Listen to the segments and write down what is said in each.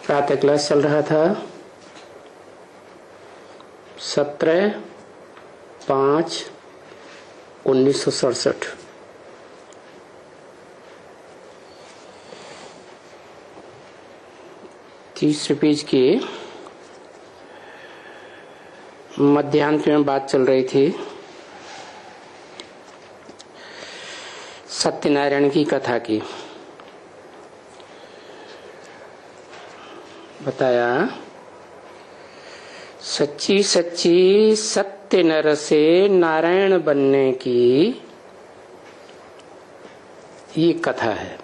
प्रातः क्लास चल रहा था 17/5/1967। तीसरे पेज के मध्यांत में बात चल रही थी सत्यनारायण की कथा की। बताया सच्ची सच्ची सत्य नर से नारायण बनने की ये कथा है।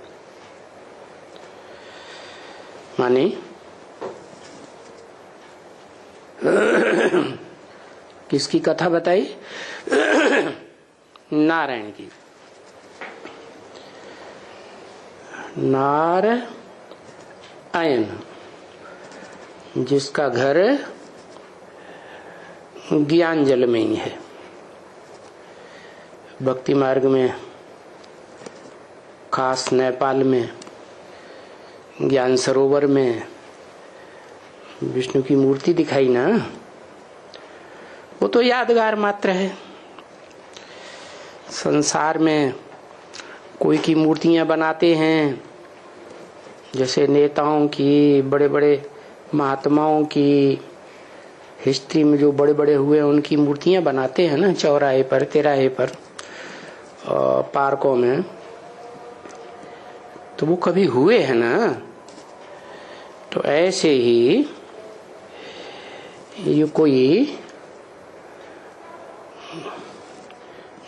माने किसकी कथा बताई? नारायण की। नारायण जिसका घर ज्ञान जल में ही है। भक्ति मार्ग में खास नेपाल में ज्ञान सरोवर में विष्णु की मूर्ति दिखाई ना, वो तो यादगार मात्र है। संसार में कोई की मूर्तियां बनाते हैं, जैसे नेताओं की, बड़े बड़े महात्माओं की, हिस्ट्री में जो बड़े बड़े हुए उनकी मूर्तियां बनाते हैं ना, चौराहे पर, तिराहे पर, पार्कों में। तो वो कभी हुए हैं ना। तो ऐसे ही ये कोई,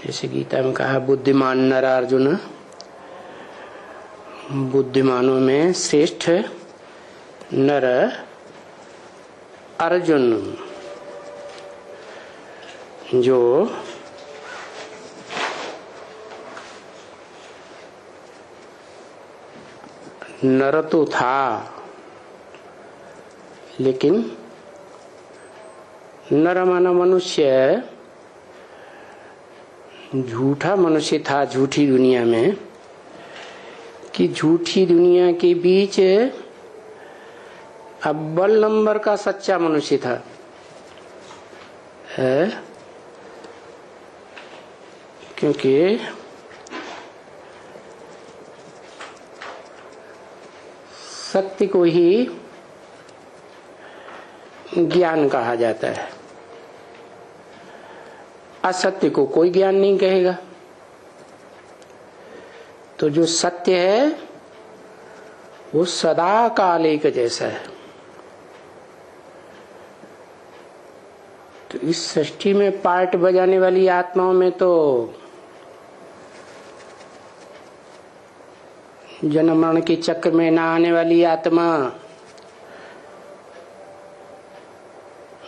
जैसे गीता में कहा बुद्धिमान नर अर्जुन, बुद्धिमानों में श्रेष्ठ नर अर्जुन, जो नर तो था लेकिन नर माना मनुष्य, झूठा मनुष्य था झूठी दुनिया में, कि झूठी दुनिया के बीच अव्वल नंबर का सच्चा मनुष्य था। है क्योंकि सत्य को ही ज्ञान कहा जाता है, असत्य को कोई ज्ञान नहीं कहेगा। तो जो सत्य है वो सदा काल एक जैसा है। तो इस सृष्टि में पार्ट बजाने वाली आत्माओं में तो जन्म मरण के चक्र में ना आने वाली आत्मा,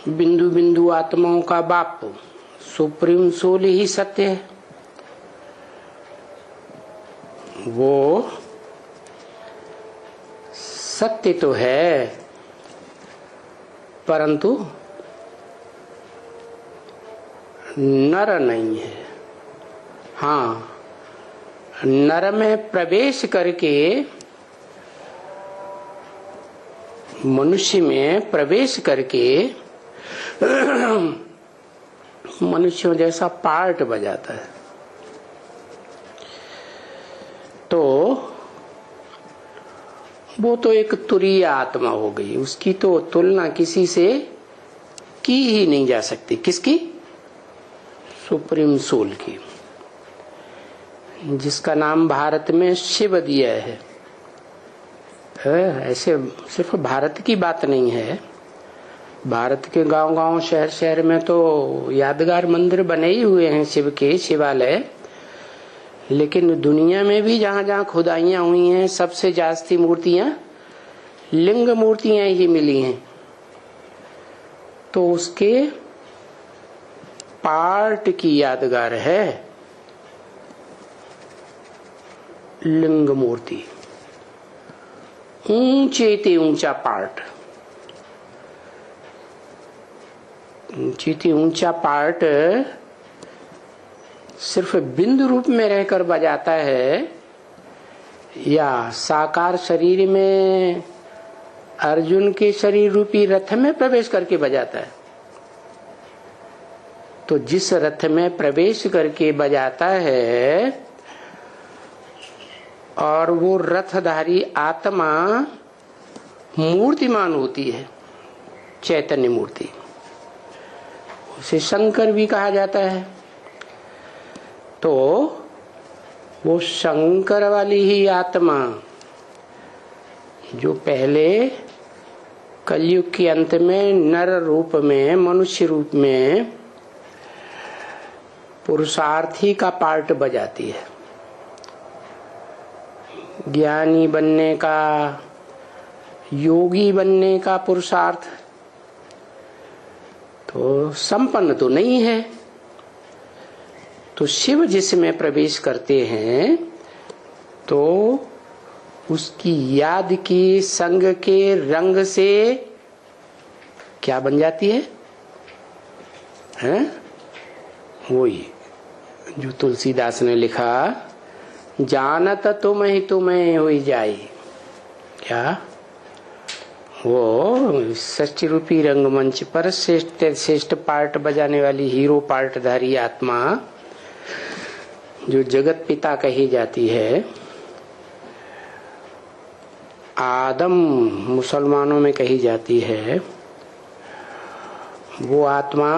बिंदु बिंदु आत्माओं का बाप सुप्रीम सोल ही सत्य है। वो सत्य तो है परंतु नर नहीं है। हाँ, नर में प्रवेश करके, मनुष्य में प्रवेश करके मनुष्यों जैसा पार्ट बजाता है। तो वो तो एक तुरीय आत्मा हो गई, उसकी तो तुलना किसी से की ही नहीं जा सकती। किसकी? सुप्रीम सोल की, जिसका नाम भारत में शिव दिया है। ऐसे सिर्फ भारत की बात नहीं है, भारत के गांव गांव शहर शहर में तो यादगार मंदिर बने ही हुए हैं शिव के, शिवालय। लेकिन दुनिया में भी जहां जहां खुदाइयां हुई हैं, सबसे जास्ती मूर्तियां लिंग मूर्तियां ही मिली हैं। तो उसके पार्ट की यादगार है लिंग मूर्ति, ऊंचे ते ऊंचा पार्ट, ऊंची ते ऊंचा पार्ट सिर्फ बिंदु रूप में रहकर बजाता है या साकार शरीर में अर्जुन के शरीर रूपी रथ में प्रवेश करके बजाता है। तो जिस रथ में प्रवेश करके बजाता है और वो रथधारी आत्मा मूर्तिमान होती है, चैतन्य मूर्ति, उसे शंकर भी कहा जाता है। तो वो शंकर वाली ही आत्मा जो पहले कलयुग के अंत में नर रूप में, मनुष्य रूप में पुरुषार्थी का पार्ट बजाती है, ज्ञानी बनने का, योगी बनने का पुरुषार्थ तो संपन्न तो नहीं है। तो शिव जिसमें प्रवेश करते हैं तो उसकी याद की संग के रंग से क्या बन जाती है, हैं? वही जो तुलसीदास ने लिखा, जानत तुम ही तुम्हें हुई जाई। क्या वो षष्ठी रूपी रंगमंच पर श्रेष्ठ पार्ट बजाने वाली हीरो पार्टधारी आत्मा जो जगत पिता कही जाती है, आदम मुसलमानों में कही जाती है, वो आत्मा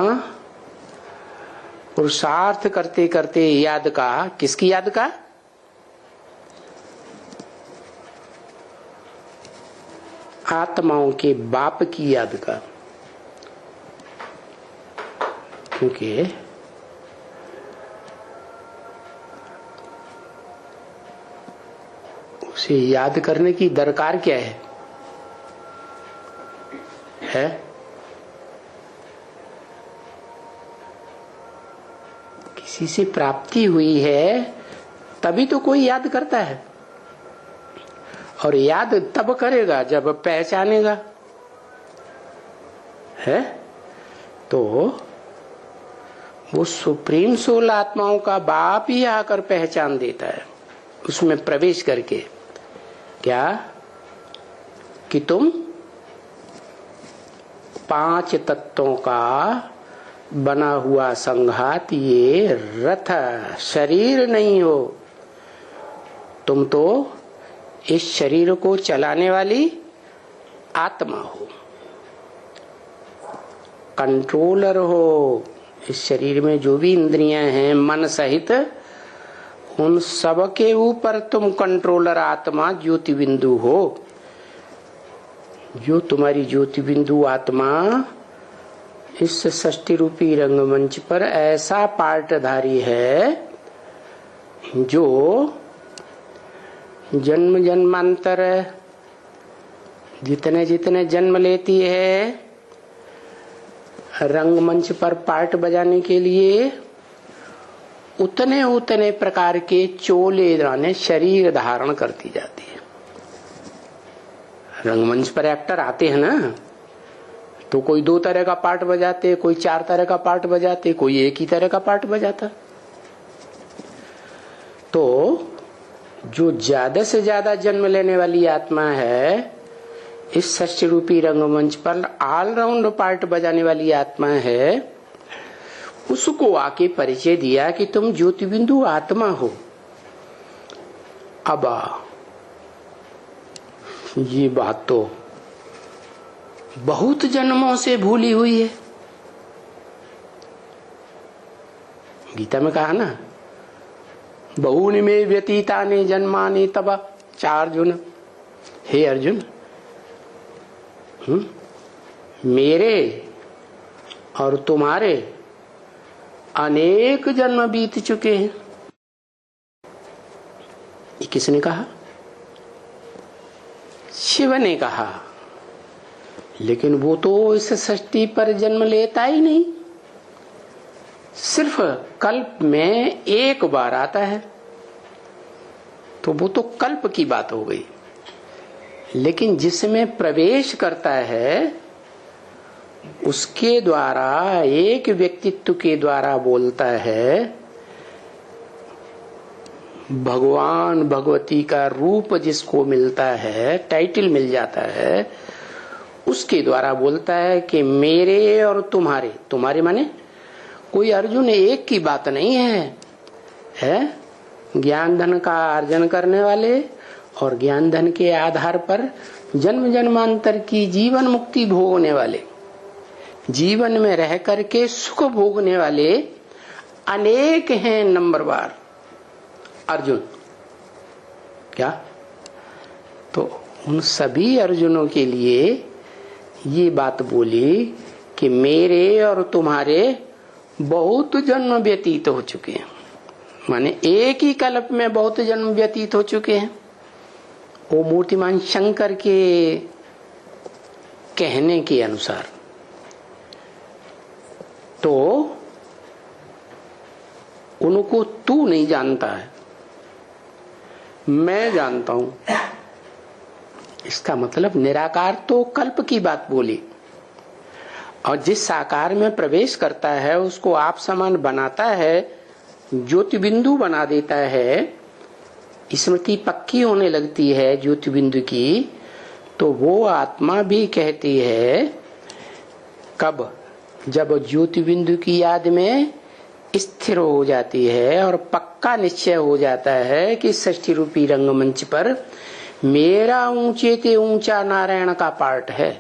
पुरुषार्थ करते करते याद का, किसकी याद का, आत्माओं के बाप की याद का। क्योंकि उसे याद करने की दरकार क्या है? किसी से प्राप्ति हुई है तभी तो कोई याद करता है, और याद तब करेगा जब पहचानेगा, है? तो वो सुप्रीम सोल आत्माओं का बाप ही आकर पहचान देता है, उसमें प्रवेश करके। क्या कि तुम 5 तत्वों का बना हुआ संघात, ये रथ शरीर नहीं हो, तुम तो इस शरीर को चलाने वाली आत्मा हो, कंट्रोलर हो। इस शरीर में जो भी इंद्रियां हैं मन सहित, उन सब के ऊपर तुम कंट्रोलर आत्मा ज्योति बिंदु हो। जो तुम्हारी ज्योति बिंदु आत्मा इस षष्ठी रूपी रंगमंच पर ऐसा पार्टधारी है जो जन्म जन्मांतर जितने जितने जन्म लेती है रंगमंच पर पार्ट बजाने के लिए, उतने उतने प्रकार के चोले दाने शरीर धारण करती जाती है। रंगमंच पर एक्टर आते हैं ना, तो कोई 2 तरह का पार्ट बजाते, कोई 4 तरह का पार्ट बजाते, कोई एक ही तरह का पार्ट बजाता। तो जो ज्यादा से ज्यादा जन्म लेने वाली आत्मा है, इस षष्ठी रूपी रंगमंच पर ऑलराउंड पार्ट बजाने वाली आत्मा है, उसको आके परिचय दिया कि तुम ज्योति बिंदु आत्मा हो। अब ये बात तो बहुत जन्मों से भूली हुई है। गीता में कहा ना, बहुनि में व्यतीतानि जन्मानि तब चार्जुन। हे अर्जुन, मेरे और तुम्हारे अनेक जन्म बीत चुके हैं। ये किसने कहा? शिव ने कहा। लेकिन वो तो इस सृष्टि पर जन्म लेता ही नहीं, सिर्फ कल्प में एक बार आता है, तो वो तो कल्प की बात हो गई। लेकिन जिसमें प्रवेश करता है उसके द्वारा, एक व्यक्तित्व के द्वारा बोलता है, भगवान भगवती का रूप जिसको मिलता है, टाइटल मिल जाता है, उसके द्वारा बोलता है कि मेरे और तुम्हारे, तुम्हारे माने कोई अर्जुन एक की बात नहीं है ज्ञान धन का अर्जन करने वाले और ज्ञान धन के आधार पर जन्म जन्मांतर की जीवन मुक्ति भोगने वाले, जीवन में रह करके सुख भोगने वाले अनेक हैं नंबरवार अर्जुन। क्या? तो उन सभी अर्जुनों के लिए ये बात बोली कि मेरे और तुम्हारे बहुत जन्म व्यतीत हो चुके हैं, माने एक ही कल्प में बहुत जन्म व्यतीत हो चुके हैं। वो मूर्तिमान शंकर के कहने के अनुसार। तो उनको तू नहीं जानता है, मैं जानता हूं। इसका मतलब निराकार तो कल्प की बात बोली, और जिस साकार में प्रवेश करता है उसको आप समान बनाता है, ज्योति बिंदु बना देता है, स्मृति पक्की होने लगती है ज्योति बिंदु की। तो वो आत्मा भी कहती है कब? जब ज्योति बिंदु की याद में स्थिर हो जाती है और पक्का निश्चय हो जाता है कि षष्ठी रूपी रंगमंच पर मेरा ऊंचे ते ऊंचा नारायण का पार्ट है।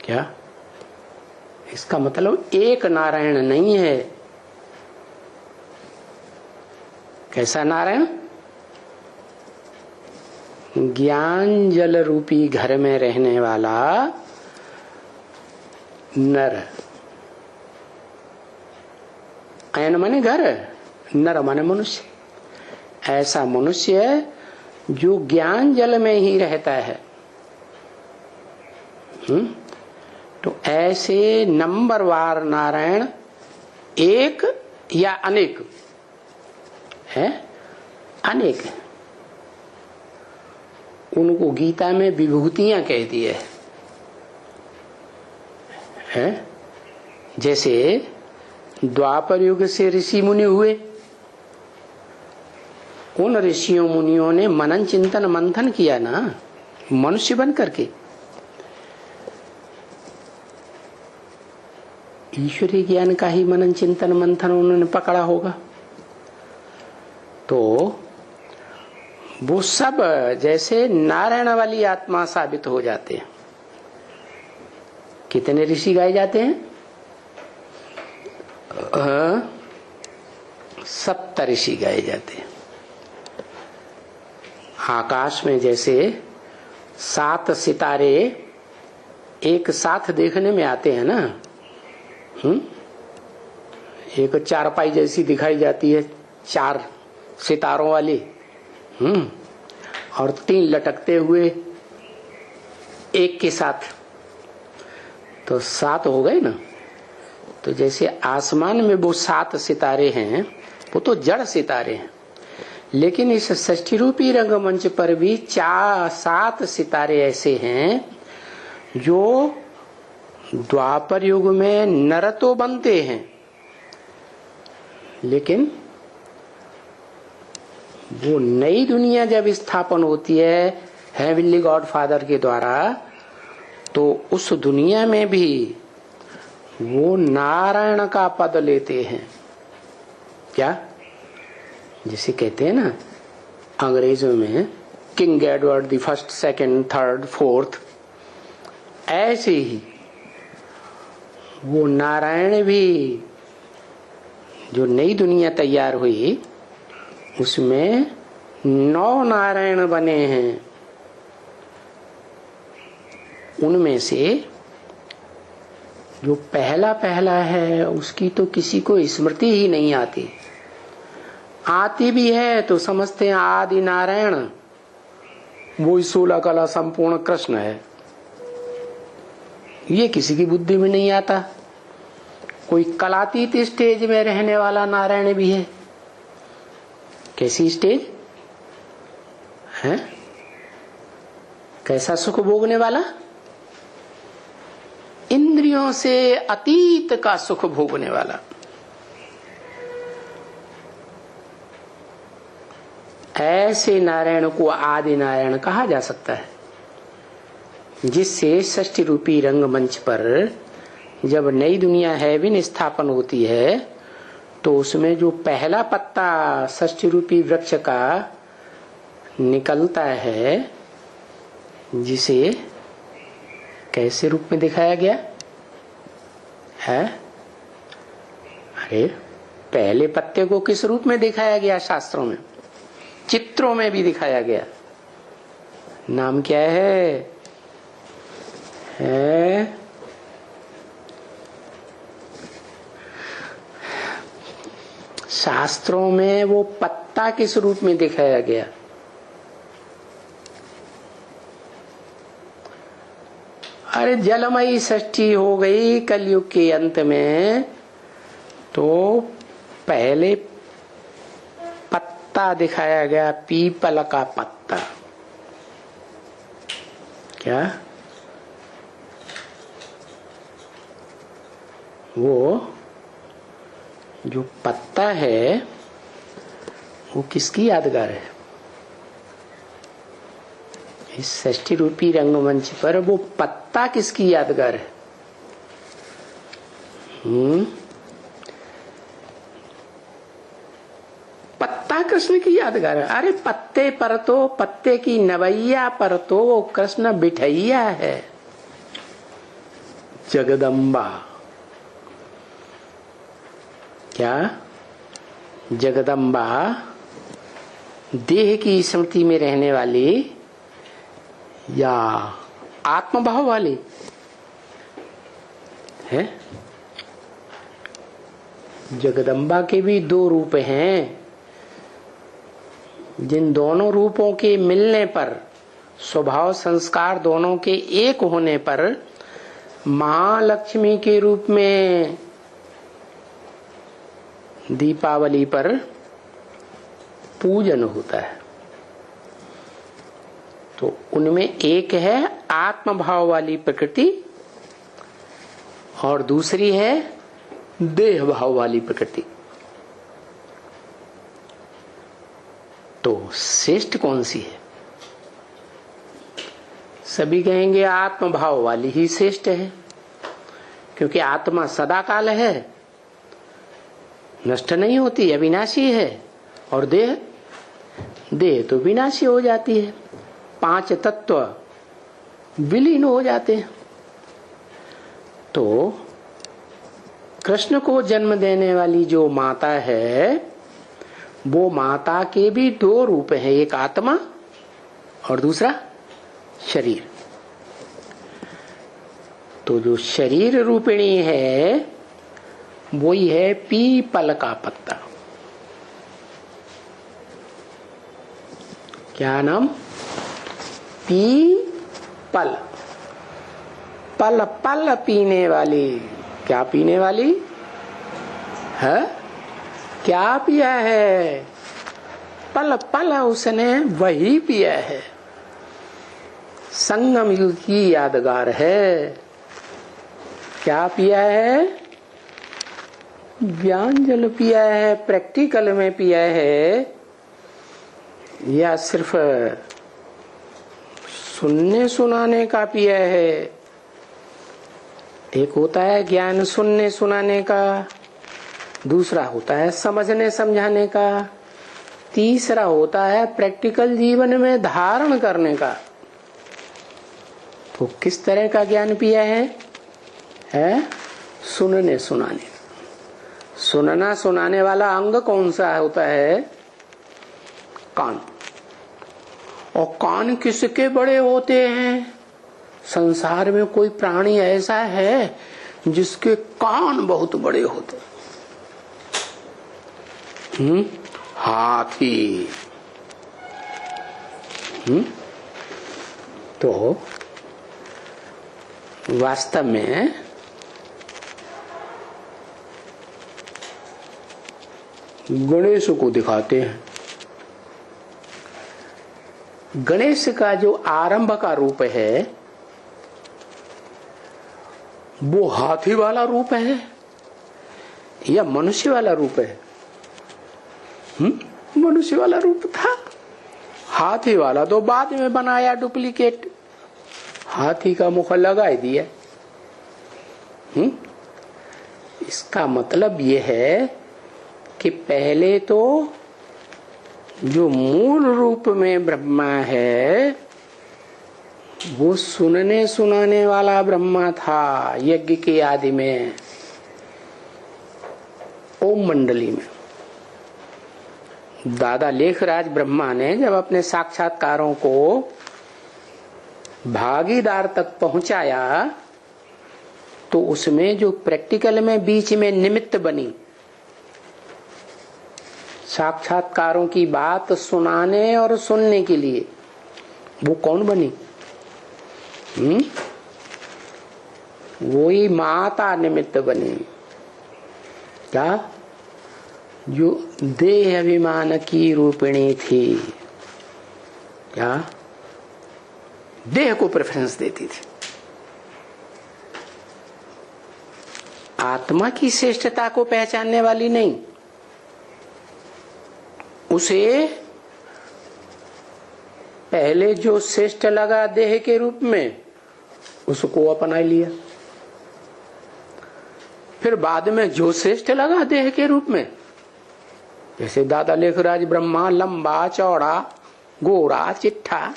क्या? इसका मतलब एक नारायण नहीं है। कैसा नारायण? ज्ञान जल रूपी घर में रहने वाला नर। अयन माने घर, नर माने मनुष्य। ऐसा मनुष्य जो ज्ञान जल में ही रहता है। तो ऐसे नंबरवार नारायण एक या अनेक है? अनेक। उनको गीता में विभूतियां कहती है? जैसे द्वापर युग से ऋषि मुनि हुए, उन ऋषियों मुनियों ने मनन चिंतन मंथन किया ना, मनुष्य बन करके। ईश्वरीय ज्ञान का ही मनन चिंतन मंथन उन्होंने पकड़ा होगा। तो वो सब जैसे नारायण वाली आत्मा साबित हो जाते हैं। कितने ऋषि गाए जाते हैं? 70 ऋषि गाए जाते हैं। आकाश में जैसे 7 सितारे एक साथ देखने में आते हैं ना, एक चारपाई जैसी दिखाई जाती है 4 सितारों वाली, और 3 लटकते हुए एक के साथ, तो 7 हो गए ना। तो जैसे आसमान में वो 7 सितारे हैं, वो तो जड़ सितारे हैं, लेकिन इस षष्ठी रूपी रंगमंच पर भी 7 सितारे ऐसे हैं जो द्वापर युग में नर तो बनते हैं, लेकिन वो नई दुनिया जब स्थापन होती है हेवनली गॉड फादर के द्वारा, तो उस दुनिया में भी वो नारायण का पद लेते हैं। क्या? जिसे कहते हैं ना अंग्रेजों में king Edward the first, second, third, fourth, ऐसे ही वो नारायण भी जो नई दुनिया तैयार हुई उसमें 9 नारायण बने हैं। उनमें से जो पहला है उसकी तो किसी को स्मृति ही नहीं आती, आती भी है तो समझते हैं आदि नारायण वो 16 कला संपूर्ण कृष्ण है। ये किसी की बुद्धि में नहीं आता। कोई कलातीत स्टेज में रहने वाला नारायण भी है। कैसी स्टेज है? कैसा सुख भोगने वाला? इंद्रियों से अतीत का सुख भोगने वाला। ऐसे नारायण को आदि नारायण कहा जा सकता है। जिससे षष्ठी रूपी रंगमंच पर जब नई दुनिया हैविन स्थापन होती है तो उसमें जो पहला पत्ता षष्ठी रूपी वृक्ष का निकलता है, जिसे कैसे रूप में दिखाया गया है? अरे पहले पत्ते को किस रूप में दिखाया गया? शास्त्रों में, चित्रों में भी दिखाया गया। नाम क्या है? शास्त्रों में वो पत्ता किस रूप में दिखाया गया? अरे जलमयी षष्ठी हो गई कलयुग के अंत में, तो पहले पत्ता दिखाया गया, पीपल का पत्ता। क्या वो जो पत्ता है वो किसकी यादगार है? इस षष्ठी रूपी रंगमंच पर वो पत्ता किसकी यादगार है? पत्ता कृष्ण की यादगार है। अरे पत्ते पर तो, पत्ते की नवैया पर तो वो कृष्ण बिठैया है, जगदम्बा। क्या जगदम्बा देह की स्मृति में रहने वाली या आत्मभाव वाली है? जगदम्बा के भी दो रूप हैं, जिन दोनों रूपों के मिलने पर, स्वभाव संस्कार दोनों के एक होने पर महालक्ष्मी के रूप में दीपावली पर पूजन होता है। तो उनमें एक है आत्मभाव वाली प्रकृति और दूसरी है देह भाव वाली प्रकृति। तो श्रेष्ठ कौन सी है? सभी कहेंगे आत्मभाव वाली ही श्रेष्ठ है, क्योंकि आत्मा सदा काल है, नष्ट नहीं होती, अविनाशी है, और देह तो विनाशी हो जाती है। पांच तत्व विलीन हो जाते हैं। तो कृष्ण को जन्म देने वाली जो माता है, वो माता के भी दो रूप हैं, एक आत्मा और दूसरा शरीर। तो जो शरीर रूपिणी है वही है पीपल का पत्ता। क्या नाम? पीपल। पल पल पीने वाली। क्या पीने वाली है? क्या पिया है? पल पल उसने वही पिया है। संगम युग की यादगार है। क्या पिया है? ज्ञान जल पिया है, प्रैक्टिकल में पिया है, या सिर्फ सुनने सुनाने का पिया है? एक होता है ज्ञान सुनने सुनाने का, दूसरा होता है समझने समझाने का, तीसरा होता है प्रैक्टिकल जीवन में धारण करने का। तो किस तरह का ज्ञान पिया है? सुनने सुनाने। सुनना सुनाने वाला अंग कौन सा होता है? कान। और कान किसके बड़े होते हैं? संसार में कोई प्राणी ऐसा है जिसके कान बहुत बड़े होते? हाथी। तो वास्तव में गणेश को दिखाते हैं। गणेश का जो आरंभ का रूप है वो हाथी वाला रूप है या मनुष्य वाला रूप है? मनुष्य वाला रूप था। हाथी वाला तो बाद में बनाया डुप्लीकेट। हाथी का मुख लगा दिया। इसका मतलब यह है कि पहले तो जो मूल रूप में ब्रह्मा है वो सुनने सुनाने वाला ब्रह्मा था यज्ञ के आदि में, ओम मंडली में। दादा लेखराज ब्रह्मा ने जब अपने साक्षात्कारों को भागीदार तक पहुंचाया तो उसमें जो प्रैक्टिकल में बीच में निमित्त बनी, साक्षात्कारों की बात सुनाने और सुनने के लिए, वो कौन बनी? वही माता निमित्त बनी। क्या? जो देह अभिमान की रूपिणी थी। क्या? देह को प्रेफरेंस देती थी। आत्मा की श्रेष्ठता को पहचानने वाली नहीं, उसे पहले जो श्रेष्ठ लगा देह के रूप में उसको अपना लिया, फिर बाद में जो श्रेष्ठ लगा देह के रूप में, जैसे दादा लेखराज ब्रह्मा लंबा चौड़ा गोरा चिट्ठा,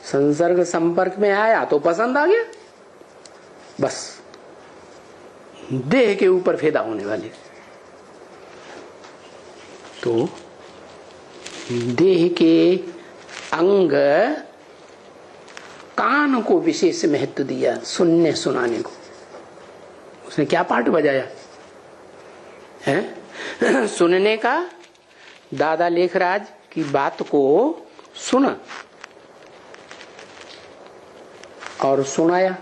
संसर्ग संपर्क में आया तो पसंद आ गया, बस देह के ऊपर फेदा होने वाले। तो देह के अंग कान को विशेष महत्व दिया, सुनने सुनाने को। उसने क्या पार्ट बजाया है? सुनने का। दादा लेखराज की बात को सुना और सुनाया।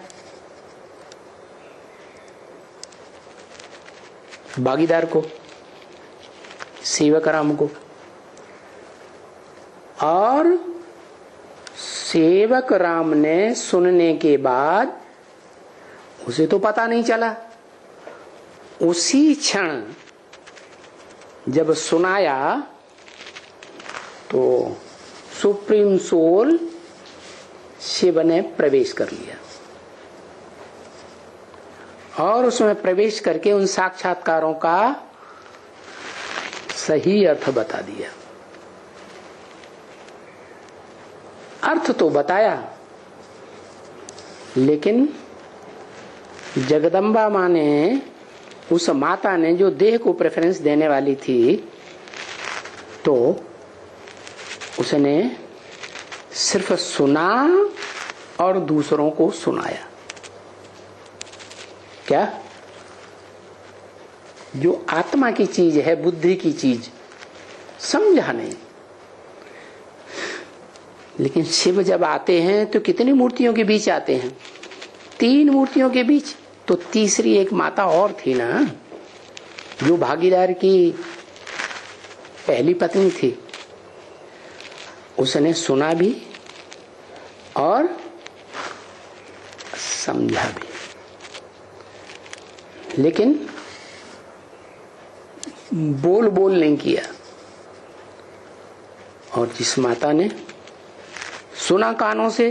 भागीदार को, सेवक राम को, और सेवक राम ने सुनने के बाद उसे तो पता नहीं चला, उसी क्षण जब सुनाया तो सुप्रीम सोल शिव ने प्रवेश कर लिया और उसमें प्रवेश करके उन साक्षात्कारों का सही अर्थ बता दिया। अर्थ तो बताया, लेकिन जगदम्बा माँ ने, उस माता ने जो देह को प्रेफरेंस देने वाली थी, तो उसने सिर्फ सुना और दूसरों को सुनाया। क्या? जो आत्मा की चीज है, बुद्धि की चीज, समझा नहीं। लेकिन शिव जब आते हैं तो कितनी मूर्तियों के बीच आते हैं? 3 मूर्तियों के बीच। तो तीसरी एक माता और थी ना, जो भागीदार की पहली पत्नी थी, उसने सुना भी और समझा भी, लेकिन बोल नहीं किया। और जिस माता ने सुना कानों से,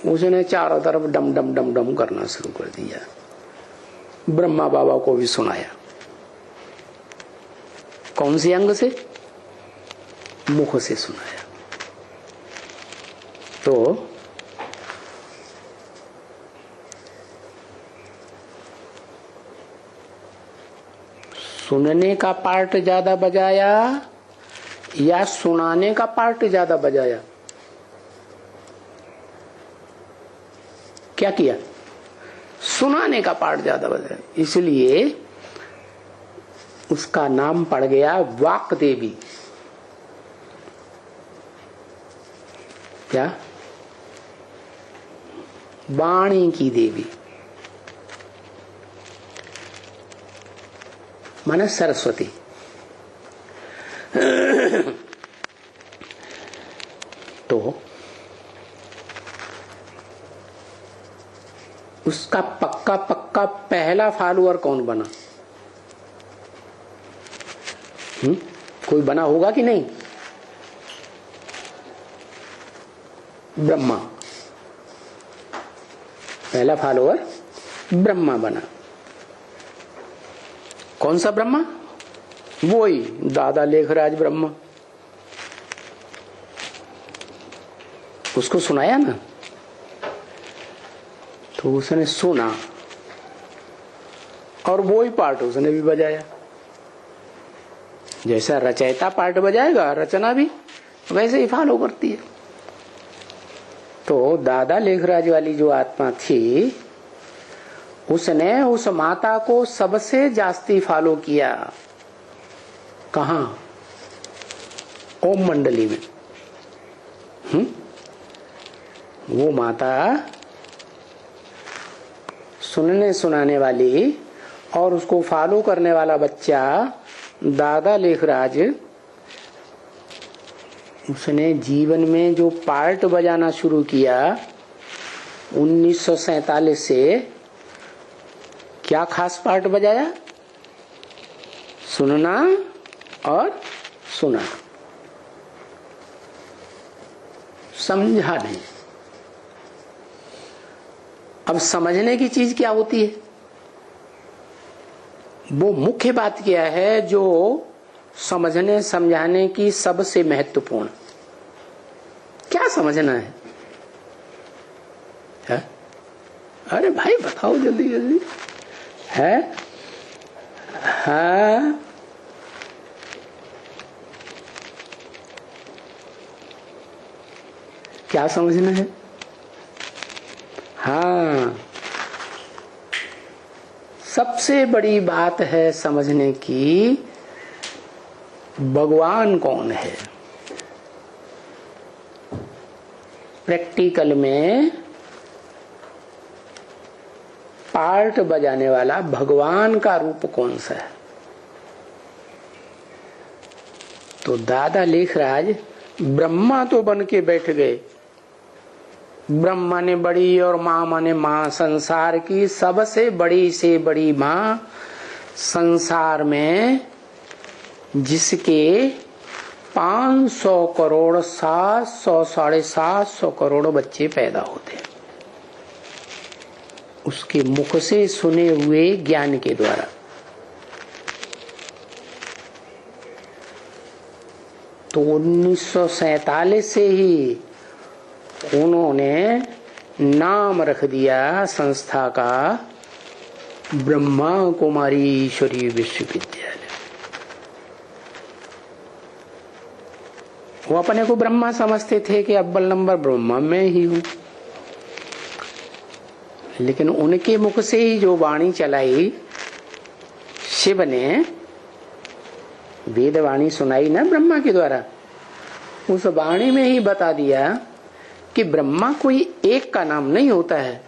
उसने चारों तरफ डम डम डम डम करना शुरू कर दिया। ब्रह्मा बाबा को भी सुनाया। कौन से अंग से? मुख से सुनाया। तो सुनने का पार्ट ज्यादा बजाया या सुनाने का पार्ट ज्यादा बजाया? क्या किया? सुनाने का पार्ट ज्यादा बजाया, इसलिए उसका नाम पड़ गया वाक देवी। क्या? वाणी की देवी, माने सरस्वती। तो उसका पक्का पक्का पहला फॉलोअर कौन बना? कोई बना होगा कि नहीं? ब्रह्मा, पहला फॉलोअर ब्रह्मा बना। कौन सा ब्रह्मा? वही दादा लेखराज ब्रह्मा। उसको सुनाया ना, तो उसने सुना और वो ही पार्ट उसने भी बजाया। जैसा रचयिता पार्ट बजाएगा, रचना भी वैसे ही फॉलो करती है। तो दादा लेखराज वाली जो आत्मा थी, उसने उस माता को सबसे जास्ती फॉलो किया। कहा? ओम मंडली में। वो माता सुनने सुनाने वाली और उसको फॉलो करने वाला बच्चा दादा लेखराज, उसने जीवन में जो पार्ट बजाना शुरू किया 1947 से, क्या खास पार्ट बजाया? सुनना और सुना, समझा नहीं। अब समझने की चीज क्या होती है? वो मुख्य बात क्या है जो समझने समझाने की सबसे महत्वपूर्ण? क्या समझना है? अरे भाई बताओ जल्दी जल्दी। है? हाँ, क्या समझना है? हाँ, सबसे बड़ी बात है समझने की, भगवान कौन है। प्रैक्टिकल में पार्ट बजाने वाला भगवान का रूप कौन सा है? तो दादा लेखराज ब्रह्मा तो बन के बैठ गए। ब्रह्मा ने बड़ी और माँ माने माँ, संसार की सबसे बड़ी से बड़ी माँ, संसार में जिसके 500 करोड़ 700 750 करोड़ बच्चे पैदा होते हैं, उसके मुख से सुने हुए ज्ञान के द्वारा। तो 1947 से ही उन्होंने नाम रख दिया संस्था का ब्रह्मा कुमारी ईश्वरीय विश्वविद्यालय। वो अपने को ब्रह्मा समझते थे कि अव्वल नंबर ब्रह्मा में ही हूं, लेकिन उनके मुख से ही जो वाणी चलाई, शिव ने वेद वाणी सुनाई ना ब्रह्मा के द्वारा, उस वाणी में ही बता दिया कि ब्रह्मा कोई एक का नाम नहीं होता है,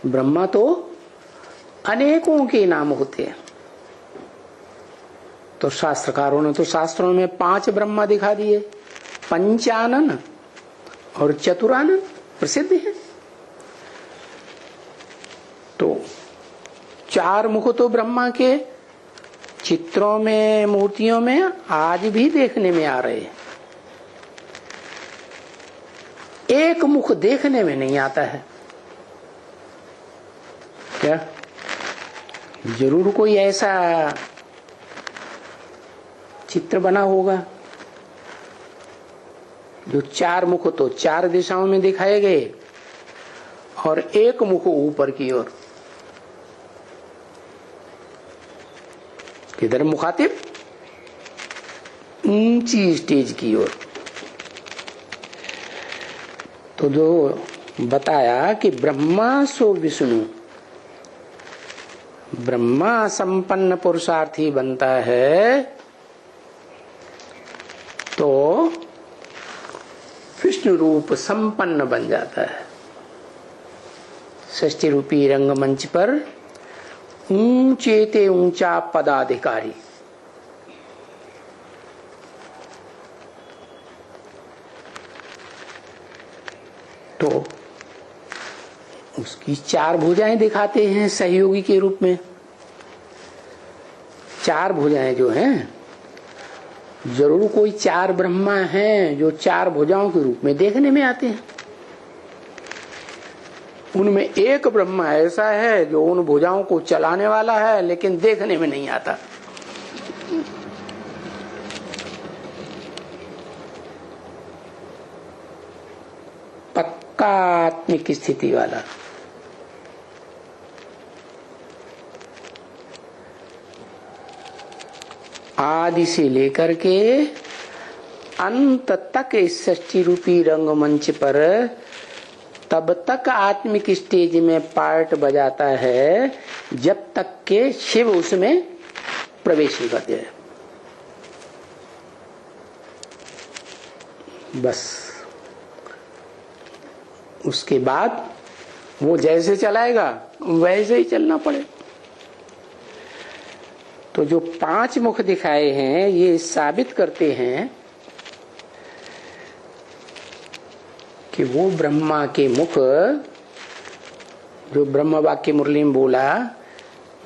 ब्रह्मा तो अनेकों के नाम होते हैं। तो शास्त्रकारों ने तो शास्त्रों में 5 ब्रह्मा दिखा दिए, पंचानन और चतुरानन प्रसिद्ध है। तो 4 मुख तो ब्रह्मा के चित्रों में, मूर्तियों में आज भी देखने में आ रहे हैं। एक मुख देखने में नहीं आता है। क्या जरूर कोई ऐसा चित्र बना होगा जो 4 मुख तो 4 दिशाओं में दिखाए गए और एक मुख ऊपर की ओर। किधर मुखातिब? ऊंची स्टेज की ओर। तो जो बताया कि ब्रह्मा सो विष्णु, ब्रह्मा संपन्न पुरुषार्थी बनता है तो विष्णु रूप संपन्न बन जाता है। सृष्टि रूपी रंगमंच पर ऊंचे ते ऊंचा पदाधिकारी। तो उसकी 4 भुजाएं दिखाते हैं सहयोगी के रूप में। 4 भुजाएं जो हैं, जरूर कोई 4 ब्रह्मा हैं जो 4 भुजाओं के रूप में देखने में आते हैं। उनमें एक ब्रह्मा ऐसा है जो उन भुजाओं को चलाने वाला है, लेकिन देखने में नहीं आता। पक्का आत्मिक स्थिति वाला। आदि से लेकर के अंत तक इस सृष्टि रूपी रंगमंच पर तब तक आत्मिक स्टेज में पार्ट बजाता है जब तक के शिव उसमें प्रवेश नहीं करते हैं। बस उसके बाद वो जैसे चलाएगा वैसे ही चलना पड़े। तो जो 5 मुख दिखाए हैं ये साबित करते हैं कि वो ब्रह्मा के मुख, जो ब्रह्म वाक्य मुरली में बोला,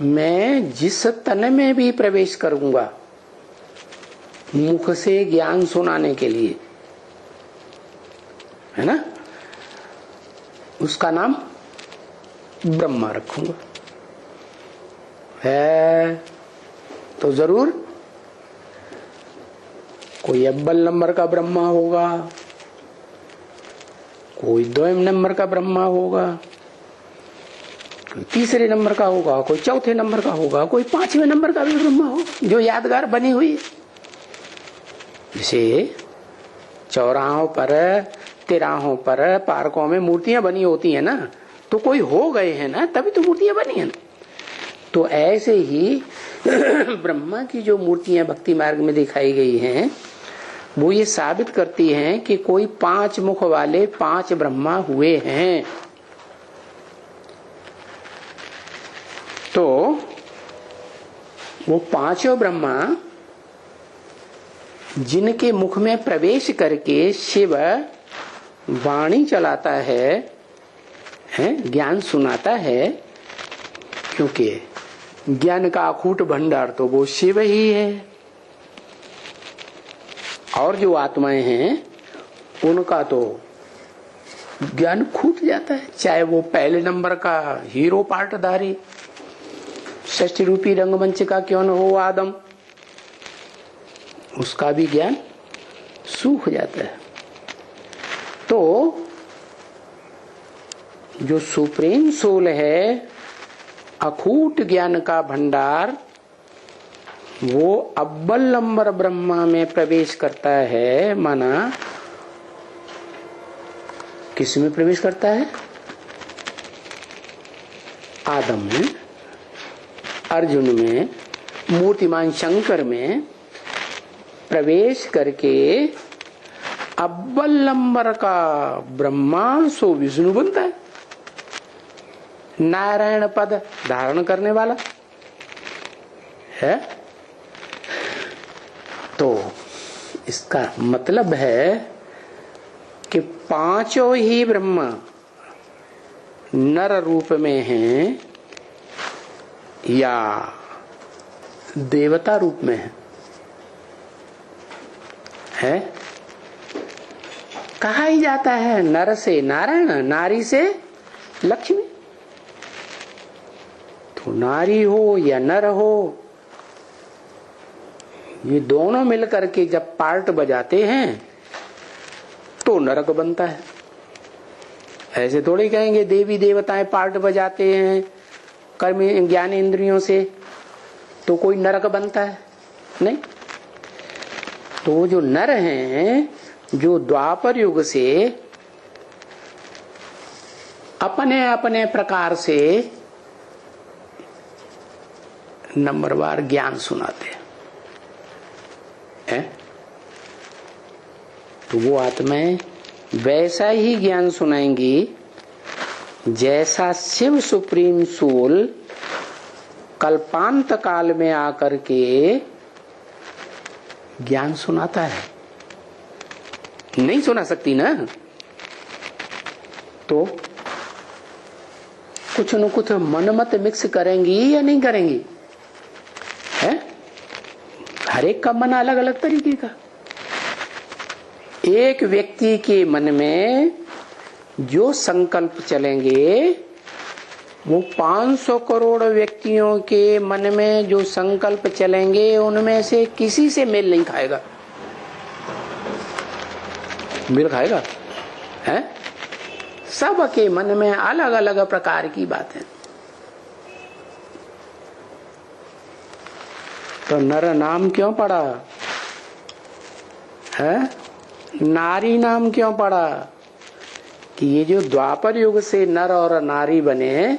मैं जिस तन में भी प्रवेश करूंगा मुख से ज्ञान सुनाने के लिए, है ना, उसका नाम ब्रह्मा रखूंगा। है तो जरूर कोई अव्वल नंबर का ब्रह्मा होगा, कोई 2 नंबर का ब्रह्मा होगा, कोई 3 नंबर का होगा, कोई 4 नंबर का होगा, कोई 5वें नंबर का भी ब्रह्मा हो जो यादगार बनी हुई है। जैसे चौराहों पर, तिराहों पर, पार्कों में मूर्तियां बनी होती है ना, तो कोई हो गए हैं ना तभी तो मूर्तियां बनी है ना। तो ऐसे ही ब्रह्मा की जो मूर्तियां भक्ति मार्ग में दिखाई गई हैं वो ये साबित करती हैं कि कोई 5 मुख वाले 5 ब्रह्मा हुए हैं। तो वो 5 ब्रह्मा जिनके मुख में प्रवेश करके शिव वाणी चलाता है, ज्ञान सुनाता है, क्योंकि ज्ञान का अखूट भंडार तो वो शिव ही है। और जो आत्माएं हैं उनका तो ज्ञान खूट जाता है, चाहे वो पहले नंबर का हीरो पार्टधारी षष्ठ रूपी रंगमंच का क्यों न हो आदम, उसका भी ज्ञान सूख जाता है। तो जो सुप्रीम सोल है, अखूट ज्ञान का भंडार, वो अव्वल नंबर ब्रह्मा में प्रवेश करता है। माना किस में प्रवेश करता है? आदम में, अर्जुन में, मूर्तिमान शंकर में प्रवेश करके अव्वल नंबर का ब्रह्मा सो विष्णु बनता है, नारायण पद धारण करने वाला है। तो इसका मतलब है कि 5 ही ब्रह्मा नर रूप में हैं या देवता रूप में है। कहा ही जाता है नर से नारायण, नारी से लक्ष्मी। तो नारी हो या नर हो, ये दोनों मिलकर के जब पार्ट बजाते हैं तो नरक बनता है। ऐसे थोड़ी कहेंगे देवी देवताएं पार्ट बजाते हैं कर्म ज्ञान इंद्रियों से तो कोई नरक बनता है, नहीं। तो जो नर हैं, जो द्वापर युग से अपने अपने प्रकार से नंबरवार ज्ञान सुनाते हैं, तो वो आत्माएं वैसा ही ज्ञान सुनाएंगी जैसा शिव सुप्रीम सोल कल्पांत काल में आकर के ज्ञान सुनाता है। नहीं सुना सकती ना, तो कुछ न कुछ मनमत मिक्स करेंगी या नहीं करेंगी, है? हर एक का मन अलग अलग तरीके का। एक व्यक्ति के मन में जो संकल्प चलेंगे वो 500 करोड़ व्यक्तियों के मन में जो संकल्प चलेंगे उनमें से किसी से मेल नहीं खाएगा। मेल खाएगा है? सबके मन में अलग अलग प्रकार की बातें। तो नर नाम क्यों पड़ा है? नारी नाम क्यों पड़ा? कि ये जो द्वापर युग से नर और नारी बने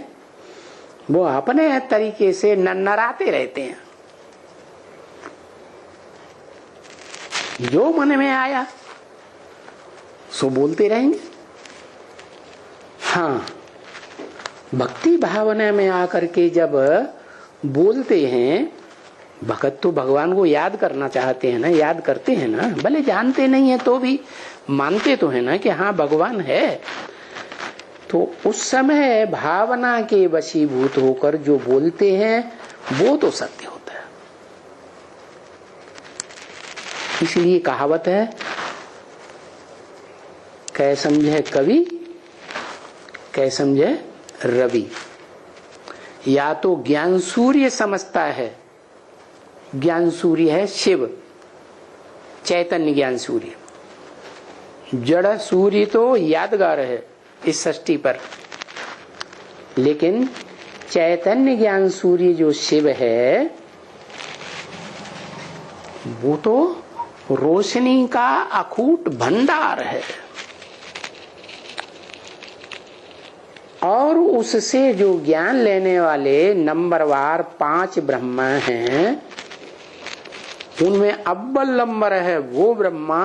वो अपने तरीके से नराते रहते हैं। जो मन में आया सो बोलते रहेंगे। हाँ, भक्ति भावना में आकर के जब बोलते हैं, भगत तो भगवान को याद करना चाहते हैं ना, याद करते हैं ना, भले जानते नहीं है तो भी मानते तो है ना कि हाँ भगवान है। तो उस समय भावना के वशीभूत होकर जो बोलते हैं वो तो सत्य होता है। इसलिए कहावत है, कै समझे कवि कै समझे रवि। या तो ज्ञान सूर्य समझता है, ज्ञान सूर्य है शिव, चैतन्य ज्ञान सूर्य। जड़ सूर्य तो यादगार है इस सृष्टि पर, लेकिन चैतन्य ज्ञान सूर्य जो शिव है वो तो रोशनी का अखूट भंडार है। और उससे जो ज्ञान लेने वाले नंबरवार 5 ब्रह्मा हैं, उनमें अव्वल नंबर है वो ब्रह्मा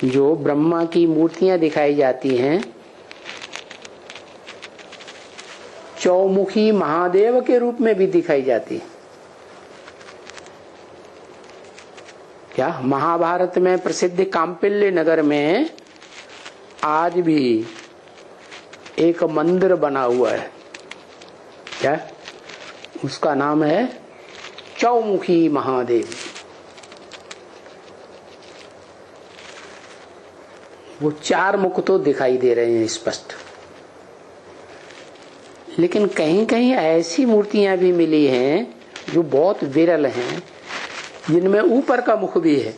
जो ब्रह्मा की मूर्तियां दिखाई जाती हैं, चौमुखी महादेव के रूप में भी दिखाई जाती है। क्या महाभारत में प्रसिद्ध कांपिल्य नगर में आज भी एक मंदिर बना हुआ है, क्या उसका नाम है चौमुखी महादेव। वो 4 मुख तो दिखाई दे रहे हैं स्पष्ट, लेकिन कहीं कहीं ऐसी मूर्तियां भी मिली हैं जो बहुत विरल हैं, जिनमें ऊपर का मुख भी है,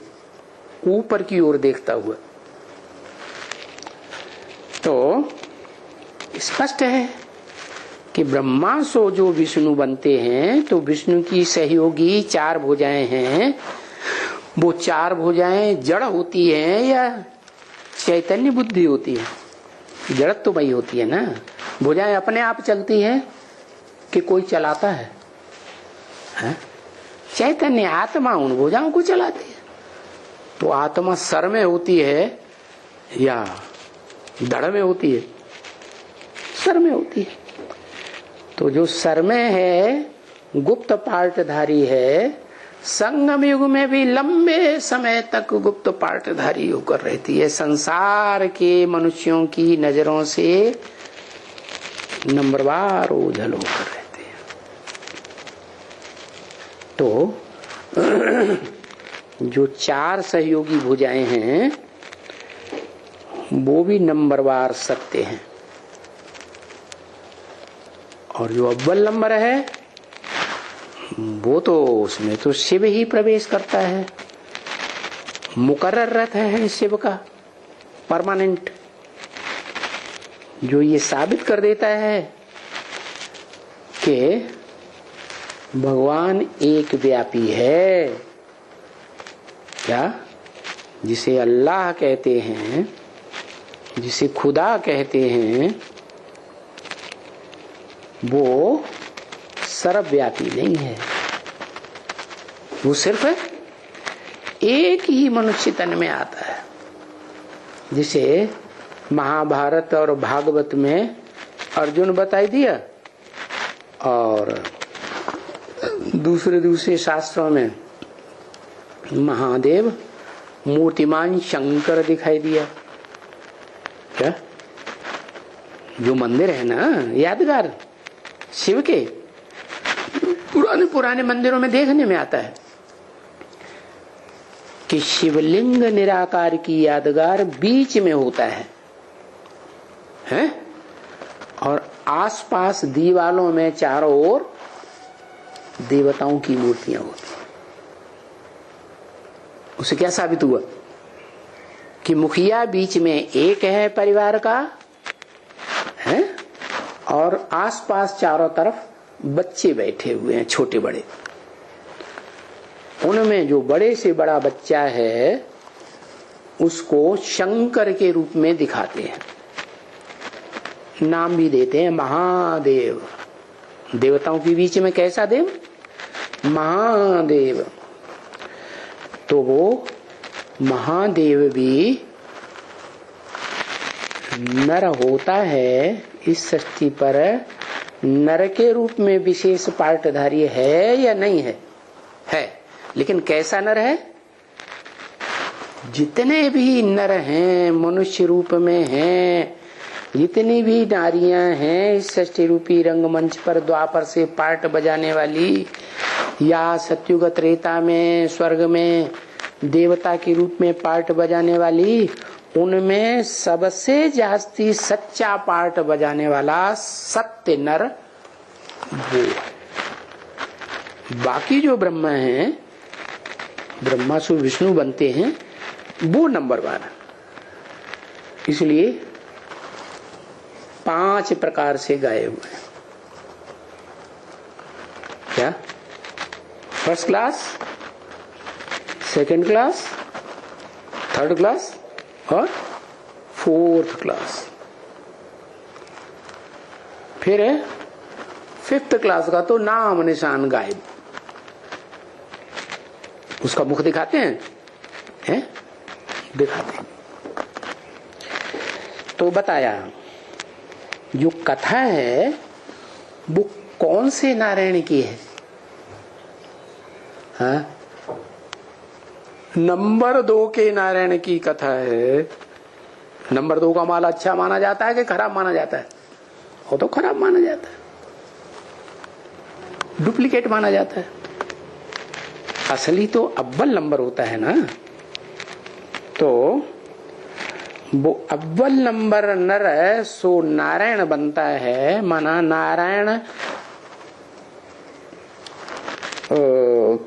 ऊपर की ओर देखता हुआ। तो स्पष्ट है कि ब्रह्मा सो जो विष्णु बनते हैं, तो विष्णु की सहयोगी 4 भुजाएं हैं। वो 4 भुजाएं जड़ होती हैं या चैतन्य बुद्धि होती है? जड़ तो वही होती है ना। भुजाएं अपने आप चलती है कि कोई चलाता है? चैतन्य आत्मा उन भुजाओं को चलाती है। तो आत्मा सर में होती है या धड़ में होती है? सर में होती है। तो जो सर में है गुप्त पार्टधारी है, संगम युग में भी लंबे समय तक गुप्त पार्टधारी होकर रहती है, संसार के मनुष्यों की नजरों से नंबरवार ओझल होकर रहते हैं। तो जो 4 सहयोगी भुजाएं हैं वो भी नंबरवार सत्य हैं। और जो अव्वल नंबर है वो तो उसमें तो शिव ही प्रवेश करता है, मुकर्रर रथ है शिव का परमानेंट, जो ये साबित कर देता है कि भगवान एक व्यापी है। क्या? जिसे अल्लाह कहते हैं, जिसे खुदा कहते हैं, वो सर्वव्यापी नहीं है। वो सिर्फ एक ही मनुष्य तन में आता है, जिसे महाभारत और भागवत में अर्जुन बताई दिया और दूसरे शास्त्रों में महादेव मूर्तिमान शंकर दिखाई दिया। क्या? जो मंदिर है ना यादगार शिव के, पुराने मंदिरों में देखने में आता है कि शिवलिंग निराकार की यादगार बीच में होता है? और आसपास दीवालों में चारों ओर देवताओं की मूर्तियां होती हैं। उसे क्या साबित हुआ कि मुखिया बीच में एक है परिवार का, है, और आसपास चारों तरफ बच्चे बैठे हुए हैं, छोटे बड़े। उनमें जो बड़े से बड़ा बच्चा है उसको शंकर के रूप में दिखाते हैं, नाम भी देते हैं महादेव। देवताओं के बीच में कैसा देव? महादेव। तो वो महादेव भी नर होता है। इस सृष्टि पर नर के रूप में विशेष पार्टधारी है या नहीं है? है। लेकिन कैसा नर है? जितने भी नर हैं मनुष्य रूप में हैं, जितनी भी नारियां हैं इस सृष्टि रूपी रंगमंच पर द्वापर से पार्ट बजाने वाली, या सत्युग त्रेता में स्वर्ग में देवता के रूप में पार्ट बजाने वाली, उनमें सबसे जास्ती सच्चा पार्ट बजाने वाला सत्य नर वो। बाकी जो ब्रह्मा हैं, ब्रह्मा से विष्णु बनते हैं, वो नंबर 1। इसलिए 5 प्रकार से गाए हुए हैं। क्या? First class, second class, third class और फोर्थ क्लास। फिर है 5th क्लास का तो नाम निशान गायब। उसका मुख दिखाते हैं? दिखाते हैं। तो बताया जो कथा है वो कौन से नारायण की है? हाँ? नंबर 2 के नारायण की कथा है। नंबर 2 का माल अच्छा माना जाता है कि खराब माना जाता है? वो तो खराब माना जाता है, डुप्लीकेट माना जाता है। असली तो अव्वल नंबर होता है ना। तो वो अव्वल नंबर नर सो नारायण बनता है। माना नारायण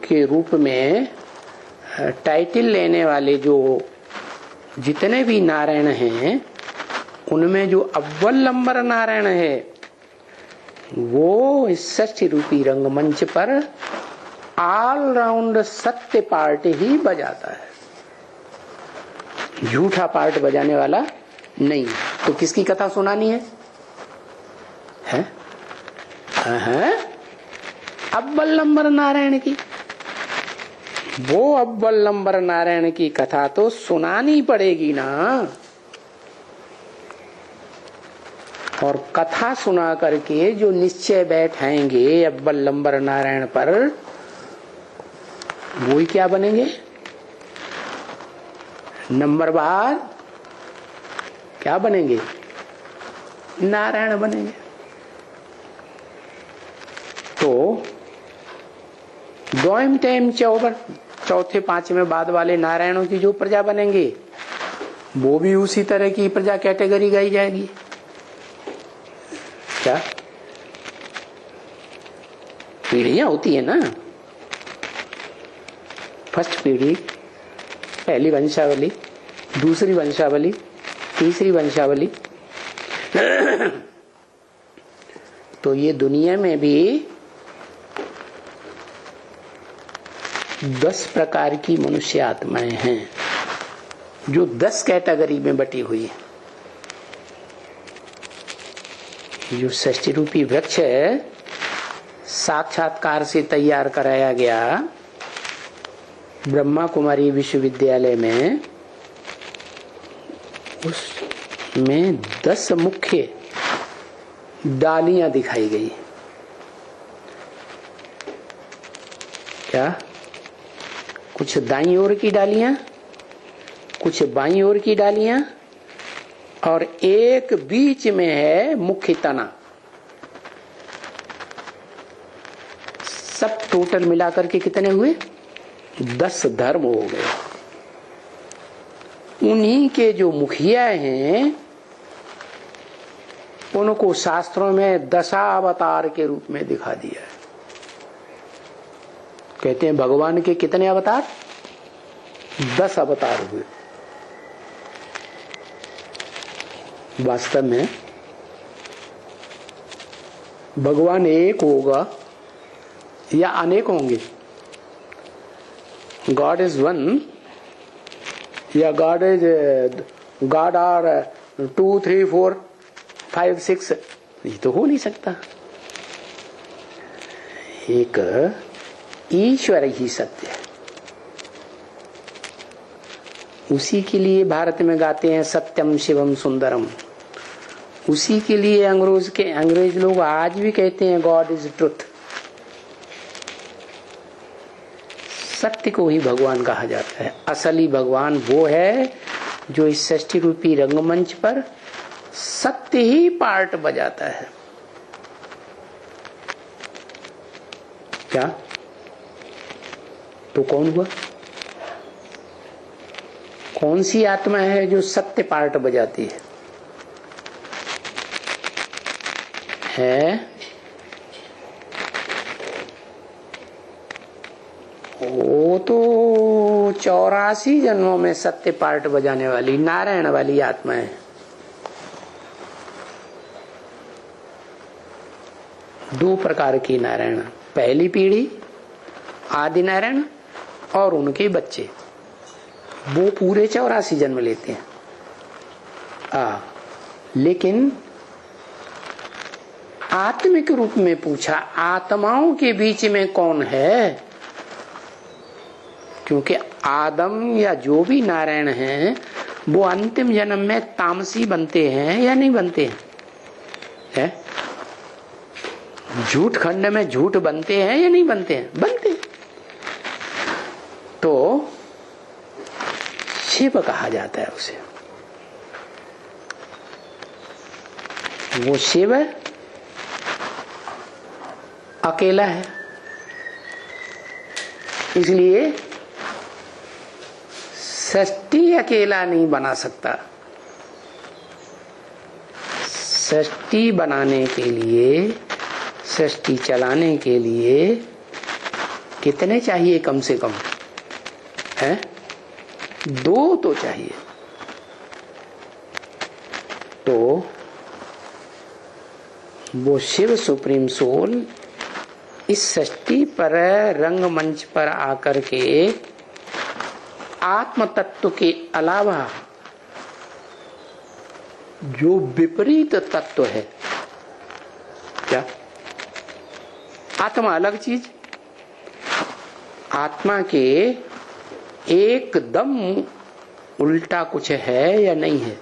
के रूप में टाइटल लेने वाले जो जितने भी नारायण हैं, उनमें जो अव्वल नंबर नारायण है वो इस सृष्टि रूपी रंगमंच पर ऑल राउंड सत्य पार्ट ही बजाता है, झूठा पार्ट बजाने वाला नहीं। तो किसकी कथा सुनानी है? अव्वल नंबर नारायण की। वो अव्वल नंबर नारायण की कथा तो सुनानी पड़ेगी ना। और कथा सुना करके जो निश्चय बैठाएंगे अव्वल नंबर नारायण पर, वो ही क्या बनेंगे? नंबर बाद क्या बनेंगे? नारायण बनेंगे। तो द्वैम टाइम चौथे 5वें बाद वाले नारायणों की जो प्रजा बनेंगे वो भी उसी तरह की प्रजा कैटेगरी गाई जाएगी। क्या पीढ़ियां होती है ना? फर्स्ट पीढ़ी, पहली वंशावली, दूसरी वंशावली, तीसरी वंशावली। तो ये दुनिया में भी 10 प्रकार की मनुष्य आत्माएं हैं जो 10 कैटेगरी में बटी हुई है। जो सृष्टि रूपी वृक्ष है, साक्षात्कार से तैयार कराया गया ब्रह्मा कुमारी विश्वविद्यालय में, उसमें 10 मुख्य डालियां दिखाई गई। क्या? कुछ दाईं ओर की डालियां, कुछ बाईं ओर की डालियां, और एक बीच में है मुख्य तना। सब टोटल मिलाकर के कितने हुए? 10 धर्म हो गए। उन्हीं के जो मुखिया हैं उनको शास्त्रों में दशावतार के रूप में दिखा दिया है। कहते हैं भगवान के कितने अवतार? 10 अवतार हुए। वास्तव में भगवान एक होगा या अनेक होंगे? गॉड इज वन या गॉड आर 2, 3, 4, 5, 6? ये तो हो नहीं सकता। एक ईश्वर ही सत्य है। उसी के लिए भारत में गाते हैं सत्यम शिवम सुंदरम। उसी के लिए अंग्रेज लोग आज भी कहते हैं गॉड इज ट्रुथ। सत्य को ही भगवान कहा जाता है। असली भगवान वो है जो इस सृष्टि रूपी रंगमंच पर सत्य ही पार्ट बजाता है। क्या? तो कौन हुआ? कौन सी आत्मा है जो सत्य पार्ट बजाती है? वो तो 84 जन्मों में सत्य पार्ट बजाने वाली नारायण वाली आत्मा है। दो प्रकार की नारायण, पहली पीढ़ी आदि नारायण और उनके बच्चे, वो पूरे 84 जन्म लेते हैं। लेकिन आत्मिक रूप में पूछा, आत्माओं के बीच में कौन है? क्योंकि आदम या जो भी नारायण हैं वो अंतिम जन्म में तामसी बनते हैं या नहीं बनते हैं? झूठ खंड में झूठ बनते हैं या नहीं बनते हैं? बनते हैं। तो शिव कहा जाता है उसे। वो शिव अकेला है, इसलिए सृष्टि अकेला नहीं बना सकता। सृष्टि बनाने के लिए, सृष्टि चलाने के लिए कितने चाहिए? कम से कम है 2 तो चाहिए। तो वो शिव सुप्रीम सोल इस सृष्टि पर रंगमंच पर आकर के आत्म तत्व के अलावा जो विपरीत तत्व है, क्या आत्मा अलग चीज, आत्मा के एकदम उल्टा कुछ है या नहीं है?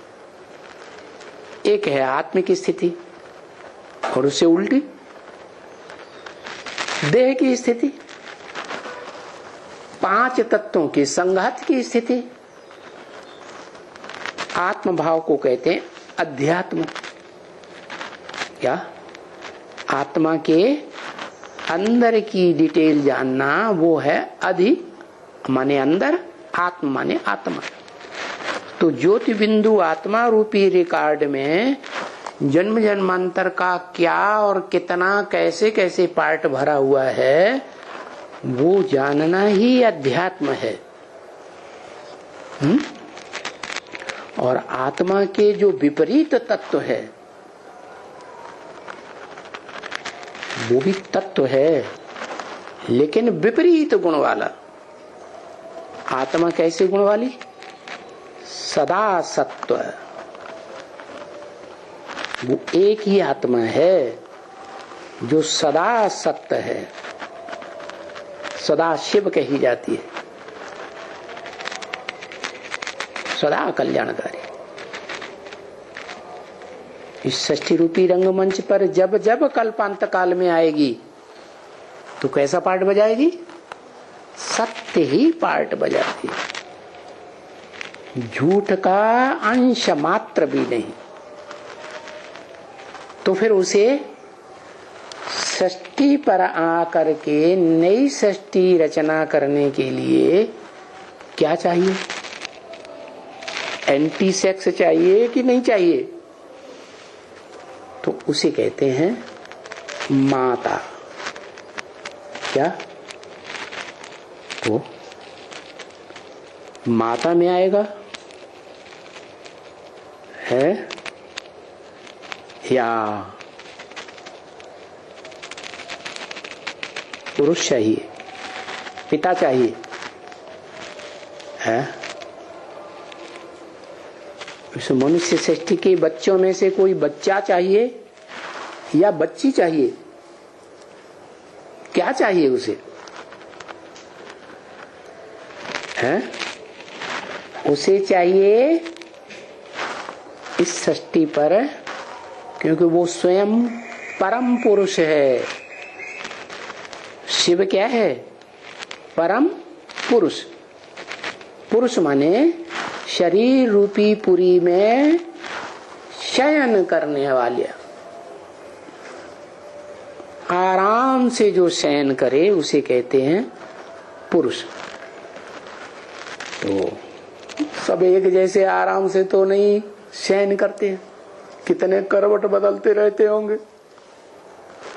एक है आत्मिक स्थिति और उससे उल्टी देह की स्थिति, 5 तत्वों के संघात की स्थिति। आत्म भाव को कहते हैं अध्यात्म। क्या? आत्मा के अंदर की डिटेल जानना, वो है अधि माने अंदर, आत्म माने आत्मा। तो ज्योति बिंदु आत्मा रूपी रिकॉर्ड में जन्म जन्मांतर का क्या और कितना कैसे कैसे पार्ट भरा हुआ है, वो जानना ही अध्यात्म है। और आत्मा के जो विपरीत तत्व है वो भी तत्व है, लेकिन विपरीत गुण वाला। आत्मा कैसे गुण वाली? सदा सत्व। वो एक ही आत्मा है जो सदा सत्य है, सदा शिव कही जाती है, सदा कल्याणकारी। इस षष्ठी रूपी रंगमंच पर जब जब कल्पांत काल में आएगी तो कैसा पार्ट बजाएगी? सत्य ही पार्ट बजाती है, झूठ का अंश मात्र भी नहीं। तो फिर उसे सृष्टि पर आकर के नई सृष्टि रचना करने के लिए क्या चाहिए? एंटी सेक्स चाहिए कि नहीं चाहिए? तो उसे कहते हैं माता। क्या? तो माता में आएगा है या पुरुष चाहिए, पिता चाहिए है? इस मनुष्य सृष्टि के बच्चों में से कोई बच्चा चाहिए या बच्ची चाहिए? क्या चाहिए उसे? है? उसे चाहिए इस सृष्टि पर, क्योंकि वो स्वयं परम पुरुष है। शिव क्या है? परम पुरुष। पुरुष माने शरीर रूपी पुरी में शयन करने वाले, आराम से जो शयन करे उसे कहते हैं पुरुष। तो सब एक जैसे आराम से तो नहीं शयन करते हैं, कितने करवट बदलते रहते होंगे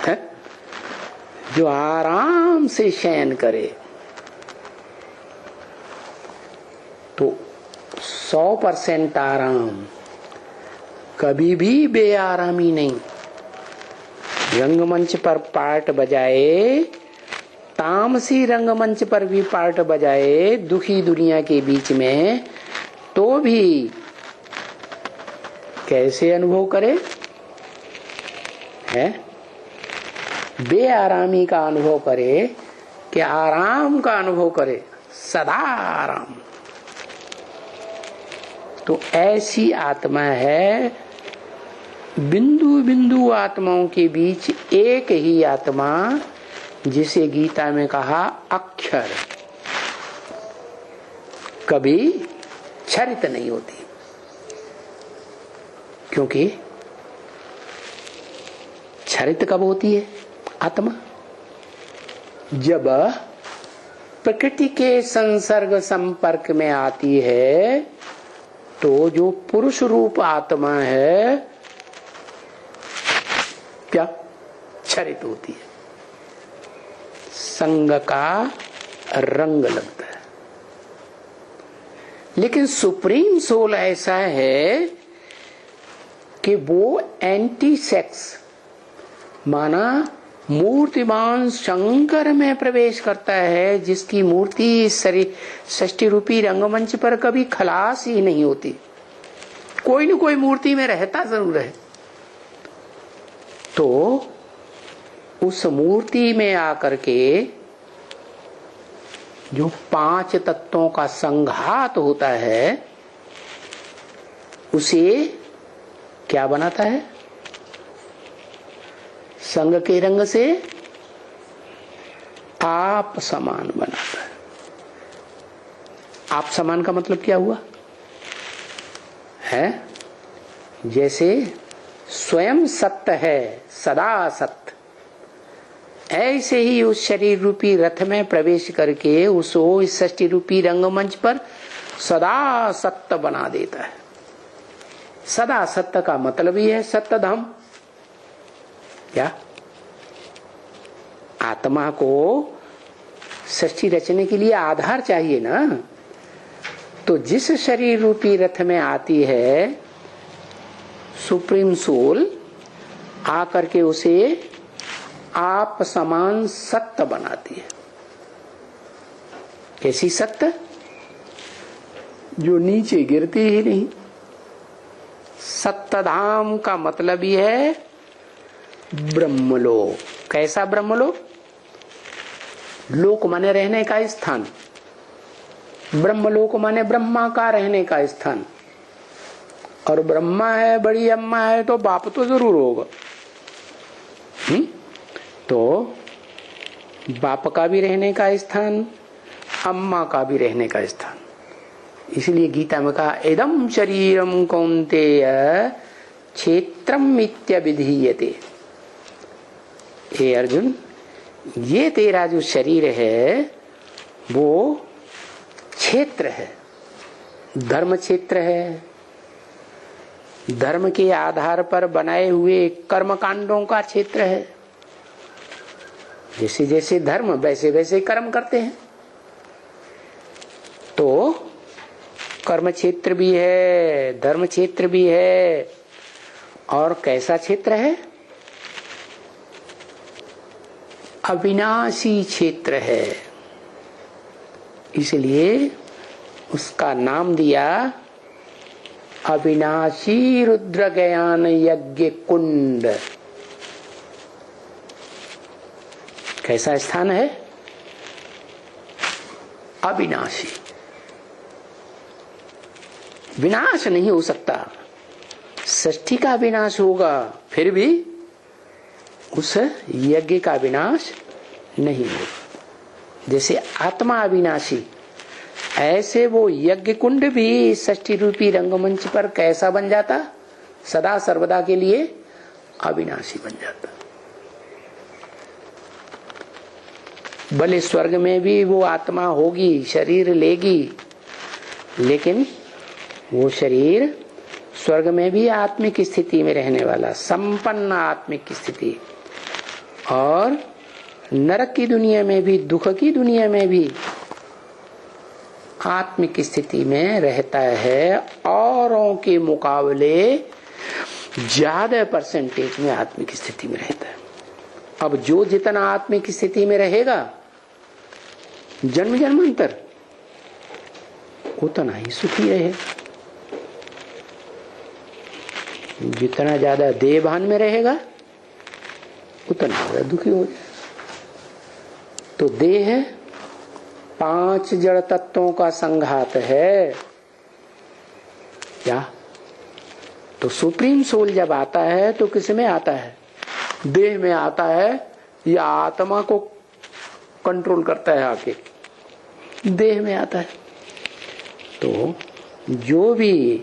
है? जो आराम से शयन करे तो 100% आराम, कभी भी बेआरामी नहीं। रंगमंच पर पार्ट बजाए, तामसी रंगमंच पर भी पार्ट बजाए दुखी दुनिया के बीच में, तो भी कैसे अनुभव करे है? बेआरामी का अनुभव करे कि आराम का अनुभव करे, सदा आराम। तो ऐसी आत्मा है, बिंदु बिंदु आत्माओं के बीच एक ही आत्मा, जिसे गीता में कहा अक्षर, कभी क्षरित नहीं होती। क्योंकि क्षरित कब होती है आत्मा? जब प्रकृति के संसर्ग संपर्क में आती है, तो जो पुरुष रूप आत्मा है क्या क्षरित होती है, संग का रंग लगता है। लेकिन सुप्रीम सोल ऐसा है कि वो एंटी सेक्स, माना मूर्तिमान शंकर में प्रवेश करता है, जिसकी मूर्ति शरीर षष्टि रूपी रंगमंच पर कभी खलास ही नहीं होती, कोई न कोई मूर्ति में रहता जरूर है। तो उस मूर्ति में आकर के जो 5 तत्वों का संघात होता है, उसे क्या बनाता है? संग के रंग से आप समान बनाता है। आप समान का मतलब क्या हुआ है? जैसे स्वयं सत्य है, सदा सत्य, ऐसे ही उस शरीर रूपी रथ में प्रवेश करके उसको इस सृष्टि रूपी रंगमंच पर सदा सत्य बना देता है। सदा सत्य का मतलब ही है सत्य धाम। क्या? आत्मा को सृष्टि रचने के लिए आधार चाहिए ना। तो जिस शरीर रूपी रथ में आती है सुप्रीम सोल, आकर के उसे आप समान सत्य बनाती है। कैसी सत्य? जो नीचे गिरती ही नहीं। सत्यधाम का मतलब ही है ब्रह्मलोक। कैसा ब्रह्मलोक? लोक माने रहने का स्थान, ब्रह्मलोक माने ब्रह्मा का रहने का स्थान। और ब्रह्मा है, बड़ी अम्मा है, तो बाप तो जरूर होगा। तो बाप का भी रहने का स्थान, अम्मा का भी रहने का स्थान। इसलिए गीता में कहा इदं शरीरम कौन्तेय क्षेत्रम इत्यभिधीयते। हे अर्जुन, ये तेरा जो शरीर है वो क्षेत्र है। धर्म क्षेत्र है, धर्म के आधार पर बनाए हुए कर्म कांडों का क्षेत्र है। जैसे जैसे धर्म वैसे वैसे कर्म करते हैं। तो कर्म क्षेत्र भी है, धर्म क्षेत्र भी है, और कैसा क्षेत्र है? अविनाशी क्षेत्र है। इसलिए उसका नाम दिया अविनाशी रुद्र ज्ञान यज्ञ कुंड। कैसा स्थान है? अविनाशी। विनाश नहीं हो सकता, सृष्टि का विनाश होगा, फिर भी उस यज्ञ का विनाश नहीं होगा। जैसे आत्मा अविनाशी, ऐसे वो यज्ञ कुंड भी सृष्टि रूपी रंगमंच पर कैसा बन जाता? सदा सर्वदा के लिए अविनाशी बन जाता। भले स्वर्ग में भी वो आत्मा होगी, शरीर लेगी, लेकिन वो शरीर स्वर्ग में भी आत्मिक स्थिति में रहने वाला, संपन्न आत्मिक स्थिति, और नरक की दुनिया में भी, दुख की दुनिया में भी आत्मिक स्थिति में रहता है। औरों के मुकाबले ज्यादा परसेंटेज में आत्मिक स्थिति में रहता है। अब जो जितना आत्मिक स्थिति में रहेगा जन्म जन्मांतर, उतना ही सुखी रहेगा। जितना ज्यादा देह भान में रहेगा उतना ज्यादा दुखी हो जाएगा। तो देह 5 जड़ तत्वों का संघात है क्या? तो सुप्रीम सोल जब आता है तो किस में आता है? देह में आता है, या आत्मा को कंट्रोल करता है आके? देह में आता है। तो जो भी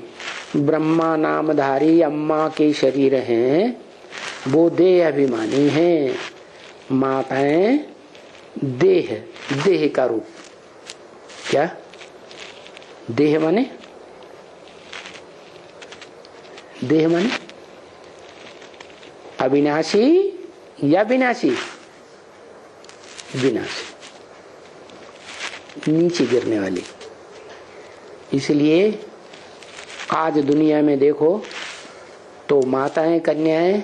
ब्रह्मा नामधारी अम्मा के शरीर हैं वो देह अभिमानी हैं। माताएं देह, देह का रूप। क्या देह माने? देह माने अविनाशी या विनाशी? विनाशी, नीचे गिरने वाली। इसलिए आज दुनिया में देखो तो माताएं कन्याएं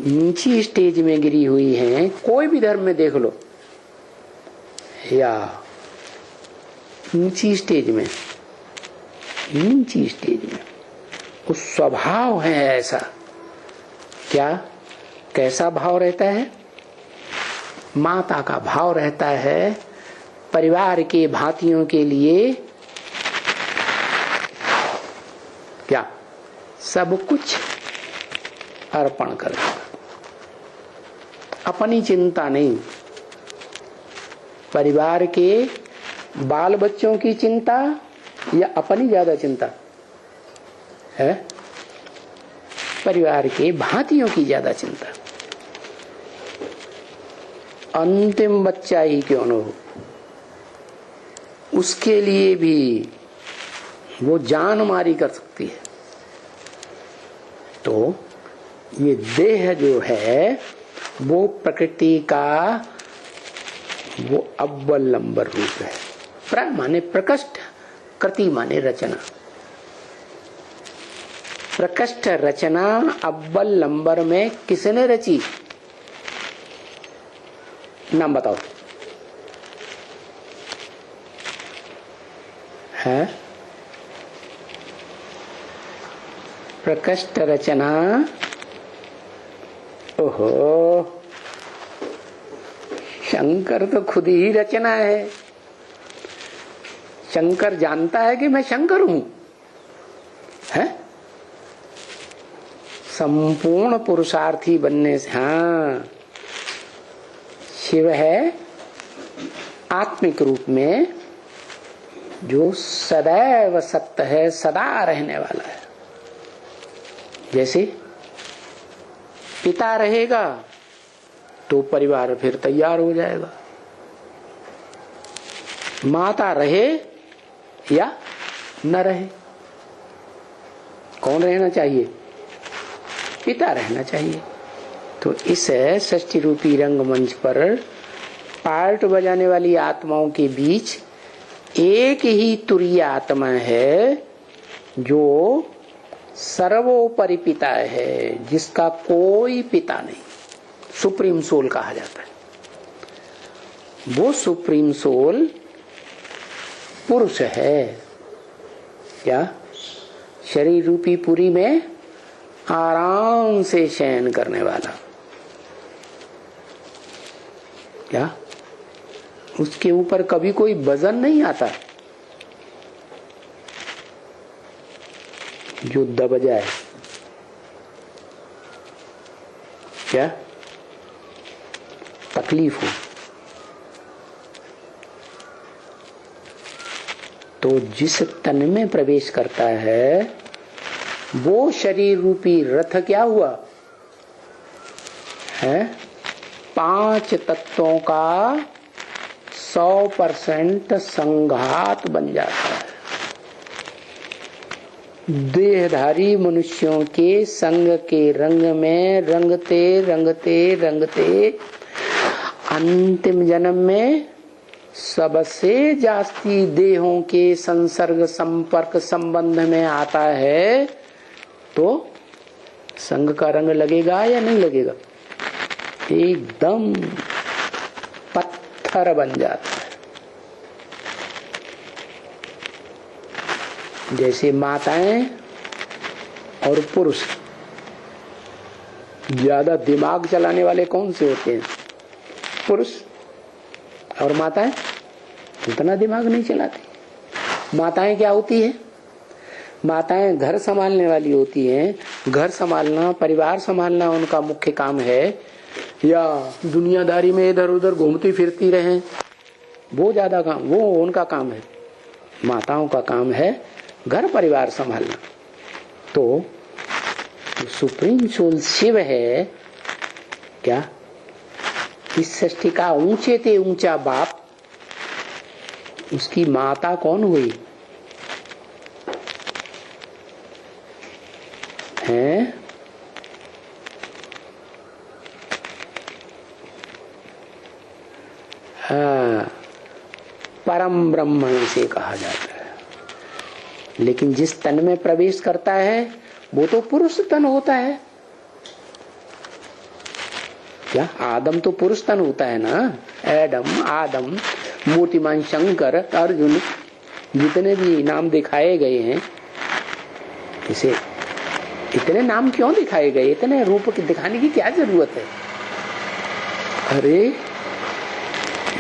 नीची स्टेज में गिरी हुई हैं। कोई भी धर्म में देख लो, या नीची स्टेज में, नीची स्टेज में उस स्वभाव है ऐसा। क्या कैसा भाव रहता है? माता का भाव रहता है परिवार के भांतियों के लिए क्या सब कुछ अर्पण कर देगा। अपनी चिंता नहीं, परिवार के बाल बच्चों की चिंता या अपनी ज्यादा चिंता है? परिवार के भांतियों की ज्यादा चिंता। अंतिम बच्चा ही क्यों न हो, उसके लिए भी वो जान मारी कर सकती है। तो ये देह जो है वो प्रकृति का वो अव्वल नंबर रूप है। प्र माने प्रकृष्ट, कृति माने रचना। प्रकृष्ट रचना अव्वल नंबर में किसने रची? नाम बताओ। है प्रकृष्ट रचना? ओहो, शंकर तो खुद ही रचना है। शंकर जानता है कि मैं शंकर हूं, है? संपूर्ण पुरुषार्थी बनने से, हाँ, शिव है आत्मिक रूप में जो सदैव सत्य है, सदा रहने वाला है। जैसे पिता रहेगा तो परिवार फिर तैयार हो जाएगा। माता रहे या न रहे। कौन रहना चाहिए? पिता रहना चाहिए। तो इस षष्ठी रूपी रंगमंच पर पार्ट बजाने वाली आत्माओं के बीच एक ही तुरीय आत्मा है जो सर्वोपरि पिता है, जिसका कोई पिता नहीं, सुप्रीम सोल कहा जाता है। वो सुप्रीम सोल पुरुष है। क्या? शरीर रूपी पुरी में आराम से शयन करने वाला। क्या? उसके ऊपर कभी कोई वजन नहीं आता जो दब जाए। क्या? तकलीफ हो तो जिस तन में प्रवेश करता है वो शरीर रूपी रथ क्या हुआ है? 5 तत्वों का 100% संघात बन जाता है। देहधारी मनुष्यों के संग के रंग में रंगते रंगते रंगते अंतिम जन्म में सबसे जास्ती देहों के संसर्ग संपर्क संबंध में आता है तो संग का रंग लगेगा या नहीं लगेगा? एकदम पत्थर बन जाता है। जैसे माताएं और पुरुष, ज्यादा दिमाग चलाने वाले कौन से होते हैं? पुरुष। और माताएं उतना दिमाग नहीं चलाती। माताएं क्या होती है? माताएं घर संभालने वाली होती हैं। घर संभालना, परिवार संभालना उनका मुख्य काम है, या दुनियादारी में इधर उधर घूमती फिरती रहें, वो ज्यादा काम, वो उनका काम है। माताओं का काम है घर परिवार संभालना। तो सुप्रीम सोल शिव है। क्या? इस सृष्टि का ऊंचे ते ऊंचा बाप, उसकी माता कौन हुई है? परम ब्रह्म से कहा जाता है। लेकिन जिस तन में प्रवेश करता है वो तो पुरुष तन होता है। क्या? आदम तो पुरुष तन होता है ना। एडम, आदम, मूर्तिमान शंकर, अर्जुन, जितने भी नाम दिखाए गए हैं, इसे इतने नाम क्यों दिखाए गए? इतने रूप दिखाने की क्या जरूरत है? अरे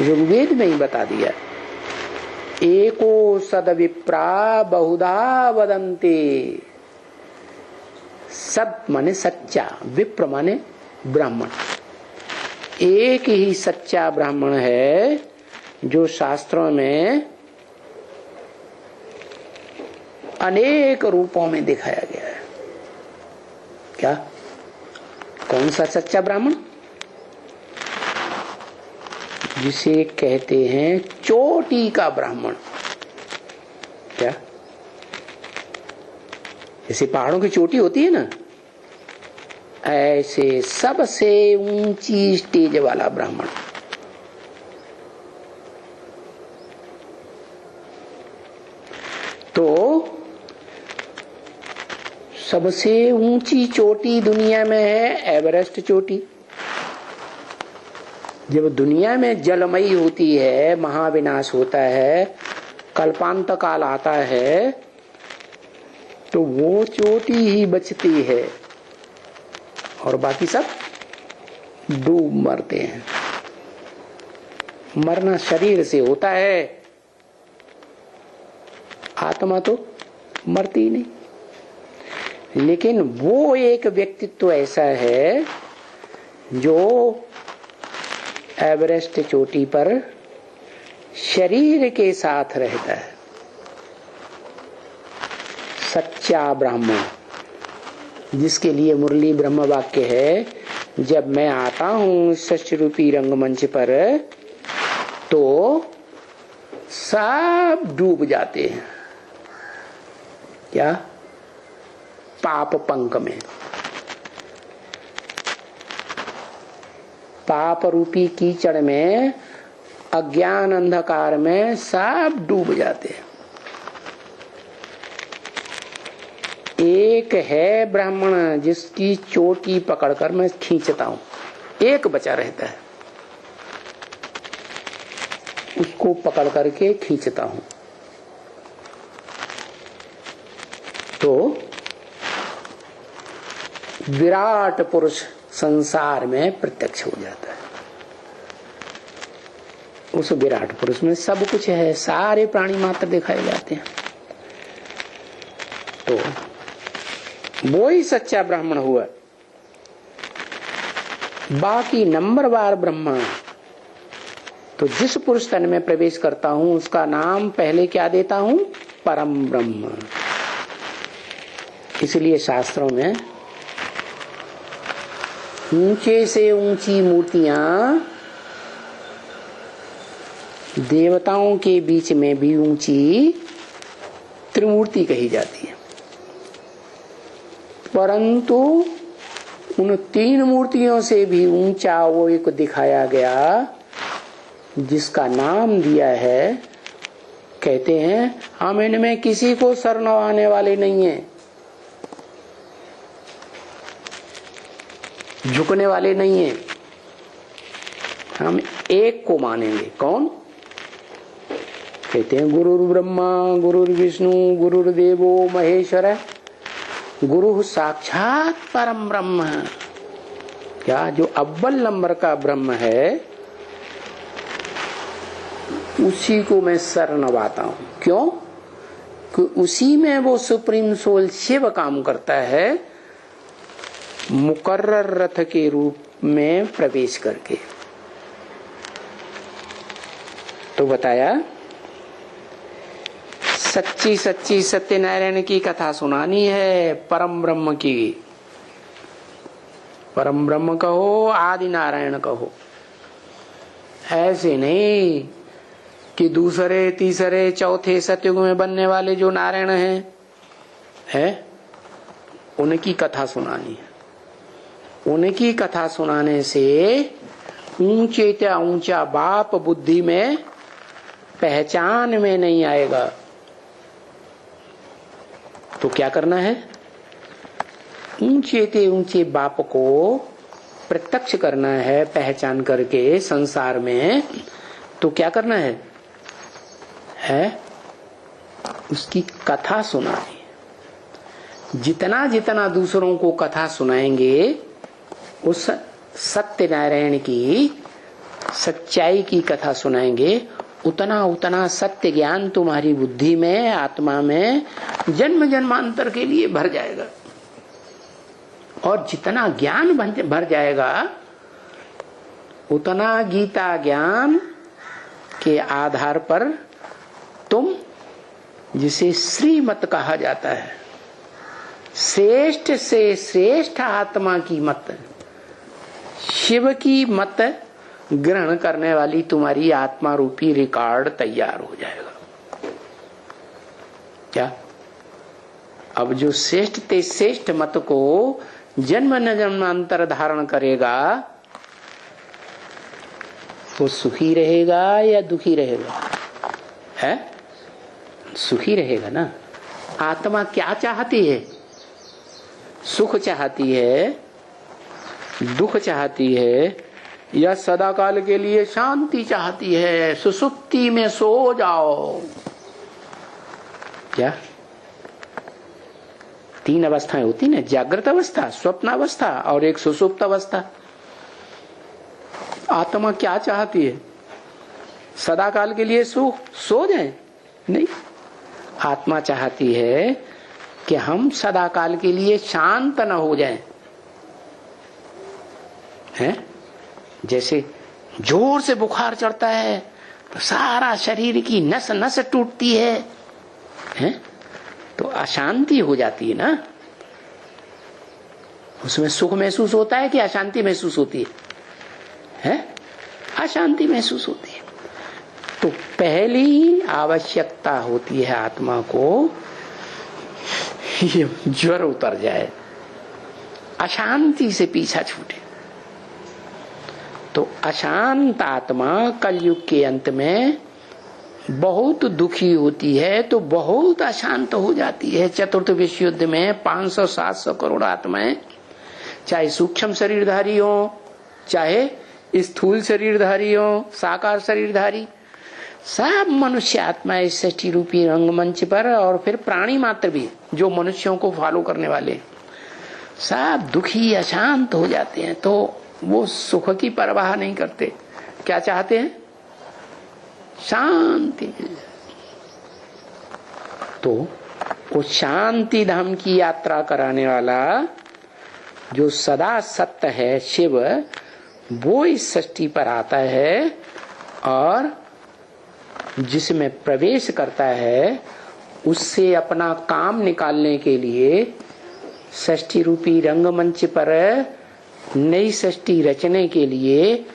ऋग्वेद में ही बता दिया, एको सद विप्रा बहुधा वदन्ते। सद माने सच्चा, विप्र माने ब्राह्मण। एक ही सच्चा ब्राह्मण है जो शास्त्रों में अनेक रूपों में दिखाया गया है। क्या? कौन सा सच्चा ब्राह्मण? जिसे कहते हैं चोटी का ब्राह्मण। क्या? जैसे पहाड़ों की चोटी होती है ना, ऐसे सबसे ऊंची स्टेज वाला ब्राह्मण। तो सबसे ऊंची चोटी दुनिया में है एवरेस्ट चोटी। जब दुनिया में जलमयी होती है, महाविनाश होता है, कल्पांत काल आता है, तो वो चोटी ही बचती है और बाकी सब डूब मरते हैं। मरना शरीर से होता है, आत्मा तो मरती ही नहीं। लेकिन वो एक व्यक्तित्व ऐसा है जो एवरेस्ट चोटी पर शरीर के साथ रहता है। सच्चा ब्राह्मण, जिसके लिए मुरली ब्रह्म वाक्य है, जब मैं आता हूं सच रूपी रंगमंच पर तो सब डूब जाते हैं, क्या? पाप पंक में, पाप रूपी कीचड़ में, अज्ञान अंधकार में सब डूब जाते हैं। एक है ब्राह्मण जिसकी चोटी पकड़कर मैं खींचता हूं, एक बचा रहता है, उसको पकड़ करके खींचता हूं। तो विराट पुरुष संसार में प्रत्यक्ष हो जाता है। उस विराट पुरुष में सब कुछ है, सारे प्राणी मात्र दिखाए जाते हैं। तो वो ही सच्चा ब्राह्मण हुआ। बाकी नंबरवार ब्रह्मा, तो जिस पुरुष तन में प्रवेश करता हूं उसका नाम पहले क्या देता हूं? परम ब्रह्म। इसलिए शास्त्रों में ऊंचे से ऊंची मूर्तियां देवताओं के बीच में भी ऊंची त्रिमूर्ति कही जाती है, परंतु उन तीन मूर्तियों से भी ऊंचा वो एक दिखाया गया जिसका नाम दिया है, कहते हैं हम इनमें किसी को सर नवाने वाले नहीं हैं, झुकने वाले नहीं हैं, हम एक को मानेंगे। कौन? कहते हैं गुरुर् ब्रह्मा गुरुर्विष्णु गुरुर्देवो महेश्वर, गुरु साक्षात परम ब्रह्म। क्या? जो अव्वल नंबर का ब्रह्म है उसी को मैं सर नवाता हूं। क्यों? कि उसी में वो सुप्रीम सोल शिव काम करता है, मुकर्रर रथ के रूप में प्रवेश करके। तो बताया सच्ची सच्ची सत्यनारायण की कथा सुनानी है, परम ब्रह्म की। परम ब्रह्म कहो, आदि नारायण कहो, ऐसे नहीं कि दूसरे तीसरे चौथे सतयुग में बनने वाले जो नारायण हैं, उनकी कथा सुनानी है। उनकी कथा सुनाने से ऊंचे त्या ऊंचा बाप बुद्धि में पहचान में नहीं आएगा। तो क्या करना है? ऊंचे ते ऊंचे बाप को प्रत्यक्ष करना है पहचान करके संसार में। तो क्या करना है उसकी कथा सुनानी। जितना जितना दूसरों को कथा सुनाएंगे, उस सत्यनारायण की सच्चाई की कथा सुनाएंगे, उतना उतना सत्य ज्ञान तुम्हारी बुद्धि में, आत्मा में जन्म जन्मांतर के लिए भर जाएगा। और जितना ज्ञान भर जाएगा, उतना गीता ज्ञान के आधार पर तुम, जिसे श्रीमत कहा जाता है, श्रेष्ठ से श्रेष्ठ आत्मा की मत, शिव की मत ग्रहण करने वाली तुम्हारी आत्मा रूपी रिकॉर्ड तैयार हो जाएगा। क्या? अब जो श्रेष्ठ ते श्रेष्ठ मत को जन्म न जन्मांतर धारण करेगा, वो सुखी रहेगा या दुखी रहेगा? है? सुखी रहेगा ना। आत्मा क्या चाहती है? सुख चाहती है, दुख चाहती है, या सदा काल के लिए शांति चाहती है? सुसुप्ति में सो जाओ। क्या? तीन अवस्थाएं होती ना, जागृत अवस्था, स्वप्न अवस्था और एक सुसुप्त अवस्था। आत्मा क्या चाहती है? सदा काल के लिए सो जाए? नहीं, आत्मा चाहती है कि हम सदा काल के लिए शांत न हो जाएं। हैं? जैसे जोर से बुखार चढ़ता है तो सारा शरीर की नस नस टूटती है, हैं? तो अशांति हो जाती है ना। उसमें सुख महसूस होता है कि अशांति महसूस होती है? अशांति महसूस होती है। तो पहली आवश्यकता होती है आत्मा को ये ज्वर उतर जाए, अशांति से पीछा छूटे। तो अशांत आत्मा कलयुग के अंत में बहुत दुखी होती है, तो बहुत अशांत हो जाती है। चतुर्थ विश्व युद्ध में 500-700 करोड़ आत्माएं, चाहे सूक्ष्म शरीरधारी हो, चाहे स्थूल शरीरधारी हो, साकार शरीरधारी, सब मनुष्य आत्माएं सृष्टि रूपी रंगमंच पर, और फिर प्राणी मात्र भी जो मनुष्यों को फॉलो करने वाले, सब दुखी अशांत हो जाते हैं। तो वो सुख की परवाह नहीं करते, क्या चाहते हैं? शांति मिल जाए। तो वो शांति धाम की यात्रा कराने वाला जो सदा सत्य है शिव, वो इस सृष्टि पर आता है और जिसमें प्रवेश करता है, उससे अपना काम निकालने के लिए सृष्टि रूपी रंगमंच पर नई सृष्टि रचने के लिए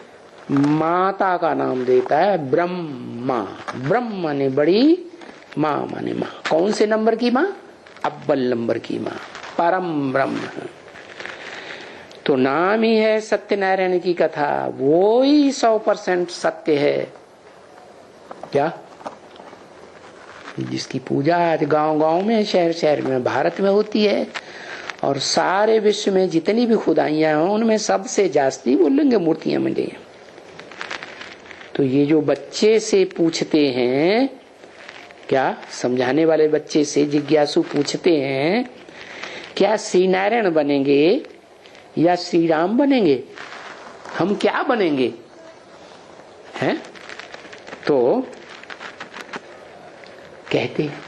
माता का नाम देता है ब्रह्मा। ब्रह्म माने बड़ी, माँ माने माँ। कौन से नंबर की माँ? अव्वल नंबर की माँ, परम ब्रह्म। तो नाम ही है सत्यनारायण की कथा, वो ही 100% सत्य है। क्या? जिसकी पूजा आज गांव-गांव में, शहर-शहर में, भारत में होती है, और सारे विश्व में जितनी भी खुदाइयां हैं उनमें सबसे जास्ती बोलेंगे मूर्तियां मिली हैं। तो ये जो बच्चे से पूछते हैं, क्या समझाने वाले बच्चे से जिज्ञासु पूछते हैं, क्या श्री नारायण बनेंगे या श्री राम बनेंगे? हम क्या बनेंगे? हैं? तो कहते हैं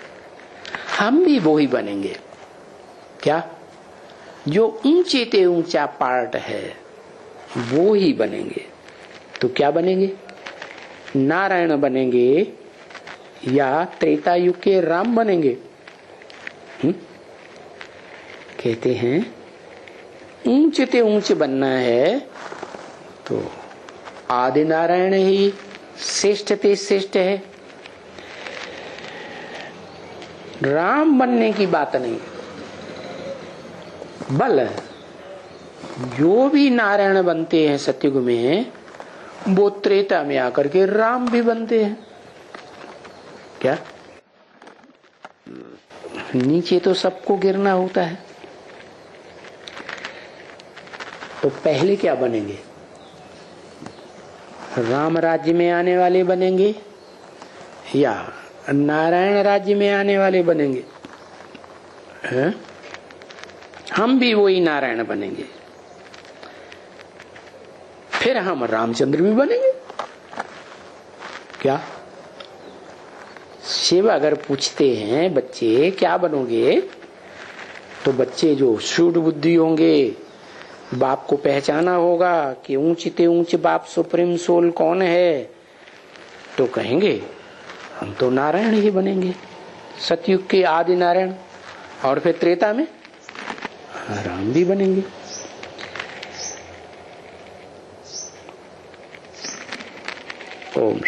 हम भी वो ही बनेंगे। क्या? जो ऊंचे ते ऊंचा पार्ट है वो ही बनेंगे। तो क्या बनेंगे? नारायण बनेंगे या त्रेता युग के राम बनेंगे? कहते हैं ऊंचे ते ऊंचे बनना है तो आदि नारायण ही श्रेष्ठ ते श्रेष्ठ है। राम बनने की बात नहीं, बल जो भी नारायण बनते हैं सतयुग में, वो त्रेता में आकर के राम भी बनते हैं। क्या? नीचे तो सबको गिरना होता है। तो पहले क्या बनेंगे? राम राज्य में आने वाले बनेंगे या नारायण राज्य में आने वाले बनेंगे? हैं? हम भी वही नारायण बनेंगे, फिर हम रामचंद्र भी बनेंगे। क्या? शिव अगर पूछते हैं बच्चे क्या बनोगे, तो बच्चे जो शूड बुद्धि होंगे, बाप को पहचाना होगा कि ऊंचे ऊंचे बाप सुप्रीम सोल कौन है, तो कहेंगे हम तो नारायण ही बनेंगे, सतयुग के आदि नारायण, और फिर त्रेता में राम भी बनेंगे। ओम